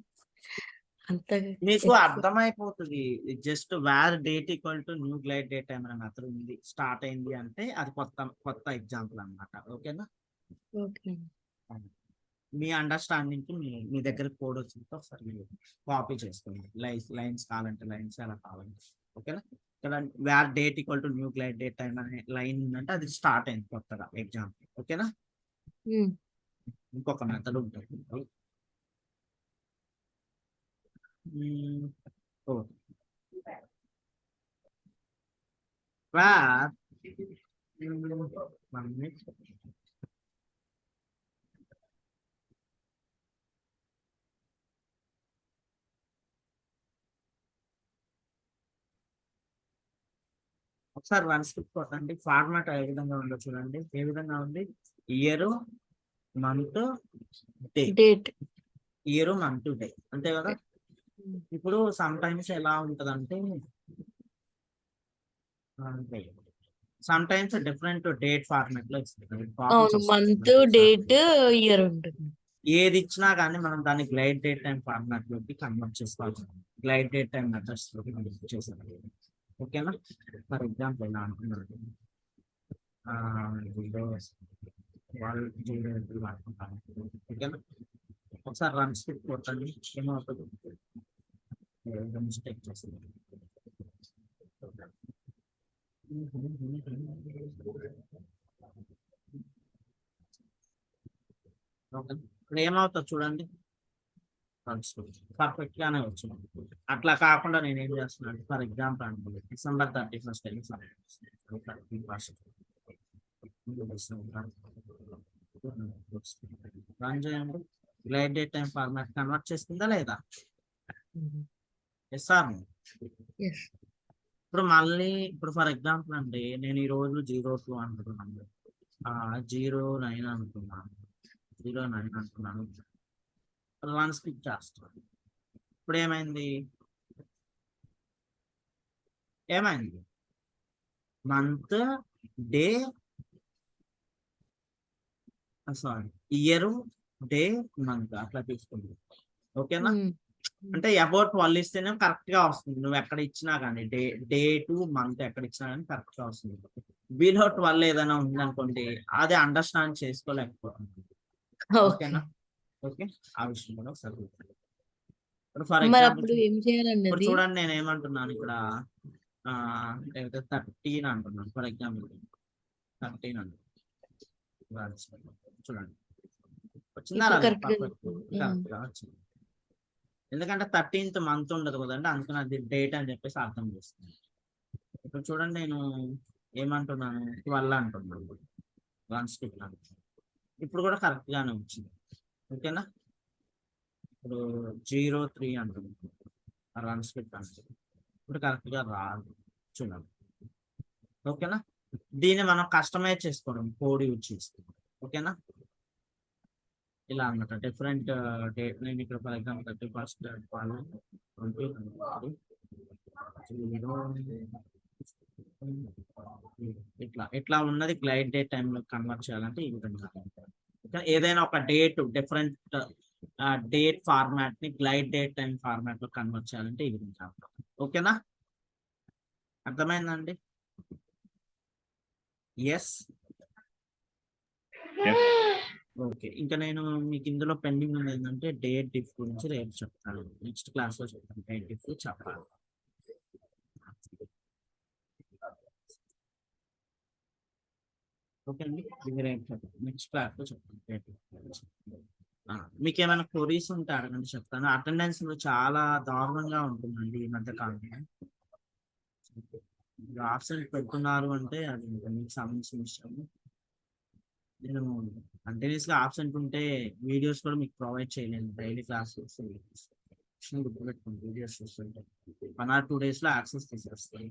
అంత మీకు అర్థమైపోతుంది. Just where date equal to new glide date time అనే మెథడ్ ఉంది, స్టార్ట్ అయింది అంటే అది కొత్త ఎగ్జాంపుల్ అన్నమాట. ఓకేనా, ఓకే. మీ అండర్స్టాండింగ్ కి మీ దగ్గర కోడ్ వచ్చింది ఒకసారి మీరు కాపీ చేసుకోండి. లైన్స్ కావాలంటే లైన్స్, ఎలా కావాలంటే. ఓకేనా, ఇక్కడ where date equal to new glide date time అనే లైన్ ఉందంటే అది స్టార్ట్ అయింది కొత్తగా ఎగ్జాంపుల్. ఓకేనా, ఇంకొక మెథడ్ ఉంటుంది. ఒకసారి వన్ స్కిప్ కొట్టండి. ఫార్మాట్ ఏ విధంగా ఉందో చూడండి. ఏ విధంగా ఉంది? Year, month, day. Date. Year, month, day అంతే కదా. ఇప్పుడు సమ్ టైమ్స్ ఎలా ఉంటదంటే some times different date format లో ఇస్తుంది. అవును, మంత్, డేట్, ఇయర్ ఉంటుంది. ఏది ఇచ్చినా కానీ మనం దాన్ని గ్లైడ్ డేట్ టైం ఫార్మాట్ లోకి కన్వర్ట్ చేసుకోవాలి. గ్లైడ్ డేట్ టైం మెథడ్స్ లోకి కన్వర్ట్ చేసాలి. ఓకేనా, ఫర్ ఎగ్జాంపుల్ ఎలా అంటున్నారు, ఓకేనా, ఒకసారి రన్ స్కిప్ కొట్టండి. ఏమవుతుంది? మిస్టేక్ చేస్తుంది. ఇప్పుడు ఏమవుతుంది చూడండి, పర్ఫెక్ట్ గానే వచ్చింది. అట్లా కాకుండా నేను ఏం చేస్తున్నాను, ఫర్ ఎగ్జాంపుల్ అనుకోండి December 31st రన్ చేయండి. Glide date time format convert చేస్తుందా లేదా? Yes sir. ఇప్పుడు మళ్ళీ ఫర్ ఎగ్జాంపుల్ అండి, నేను ఈ రోజు 02 అనుకుంటున్నాను, 09 అనుకున్నాను, 09 అనుకున్నాను. వన్ స్కిప్ చేస్తాను. ఇప్పుడు ఏమైంది? Month, day, sorry, year, day, month అట్లా తీసుకుంది. ఓకేనా, అంటే అబౌట్ 12 ఇస్తేనే కరెక్ట్ గా వస్తుంది. నువ్వు ఎక్కడ ఇచ్చినా కానీ డే టు మంత్ ఎక్కడ ఇచ్చినా కానీ కరెక్ట్ గా వస్తుంది. బిలో 12 ఏదైనా ఉంది అది అండర్స్టాండ్ చేసుకోలేకపోతుంది. ఓకేనా, ఓకే, ఆ విషయం కూడా ఒకసారి ఫర్ ఎగ్జాంపుల్ ఇప్పుడు చూడండి, నేను ఏమంటున్నాను ఇక్కడ 13 అంటున్నాను. ఫర్ ఎగ్జాంపుల్ 13 అంటున్నాను. చూడండి వచ్చిందా? కరెక్ట్ గా వచ్చింది. ఎందుకంటే 13th మంత్ ఉండదు కదండి, అందుకని అది డేట్ అని చెప్పేసి అర్థం చేస్తుంది. ఇప్పుడు చూడండి, నేను ఏమంటున్నాను, 12 అంటున్నాను. వన్ స్కిప్ అంటున్నాను. ఇప్పుడు కూడా కరెక్ట్ గానే వచ్చింది. ఓకేనా, ఇప్పుడు 03 అంటున్నాను. రన్ స్కిప్ అంటుంది. ఇప్పుడు కరెక్ట్ గా రాదు చూడండి. ఓకేనా, దీన్ని మనం కస్టమైజ్ చేసుకోవడం కోడ్ యూజ్ చేస్తాం. ఓకేనా, ఇలా అన్నమాట డిఫరెంట్ డేట్. నేను ఇక్కడ ఫర్ ఎగ్జాంపుల్ 31st ఇట్లా ఉన్నది గ్లైడ్ డేట్ టైంలో కన్వర్ట్ చేయాలంటే ఈ విధంగా. ఏదైనా ఒక డేట్ డిఫరెంట్ డేట్ ఫార్మాట్ ని గ్లైడ్ డేట్ టైం ఫార్మాట్ లో కన్వర్ట్ చేయాలంటే ఈ విధంగా ఓకేనా, అర్థమైందండి? Yes, okay. ఇంకా నేను మీకు ఇందులో పెండింగ్ ఉంది ఏంటంటే డేట్ డిఫ్ గురించి రేపు చెప్తాను, నెక్స్ట్ క్లాస్ లో చెప్తాను. డేట్ డిఫ్ చెప్పాలి. ఓకే అండి, ఇది రేపు చెప్తాను, నెక్స్ట్ క్లాస్ లో చెప్తాను డేట్ డిఫ్ గురించి. మీకు ఏమైనా క్వరీస్ ఉంటే అడగండి, చెప్తాను. అటెండెన్స్ చాలా దారుణంగా ఉంటుందండి ఈ మధ్య కాలంలో. ఆబ్సెంట్ పెడుతున్నారు అంటే అది ఇంకా మీకు సంబంధించిన విషయం. నేను కంటిన్యూస్ గా ఆబ్సెంట్ ఉంటే వీడియోస్ కూడా మీకు ప్రొవైడ్ చేయలేను. డైలీ క్లాస్ గుర్తుపెట్టుకోండి, వీడియోస్ చూస్తుంటే 1 or 2 days లో యాక్సెస్ తీసేస్తాను.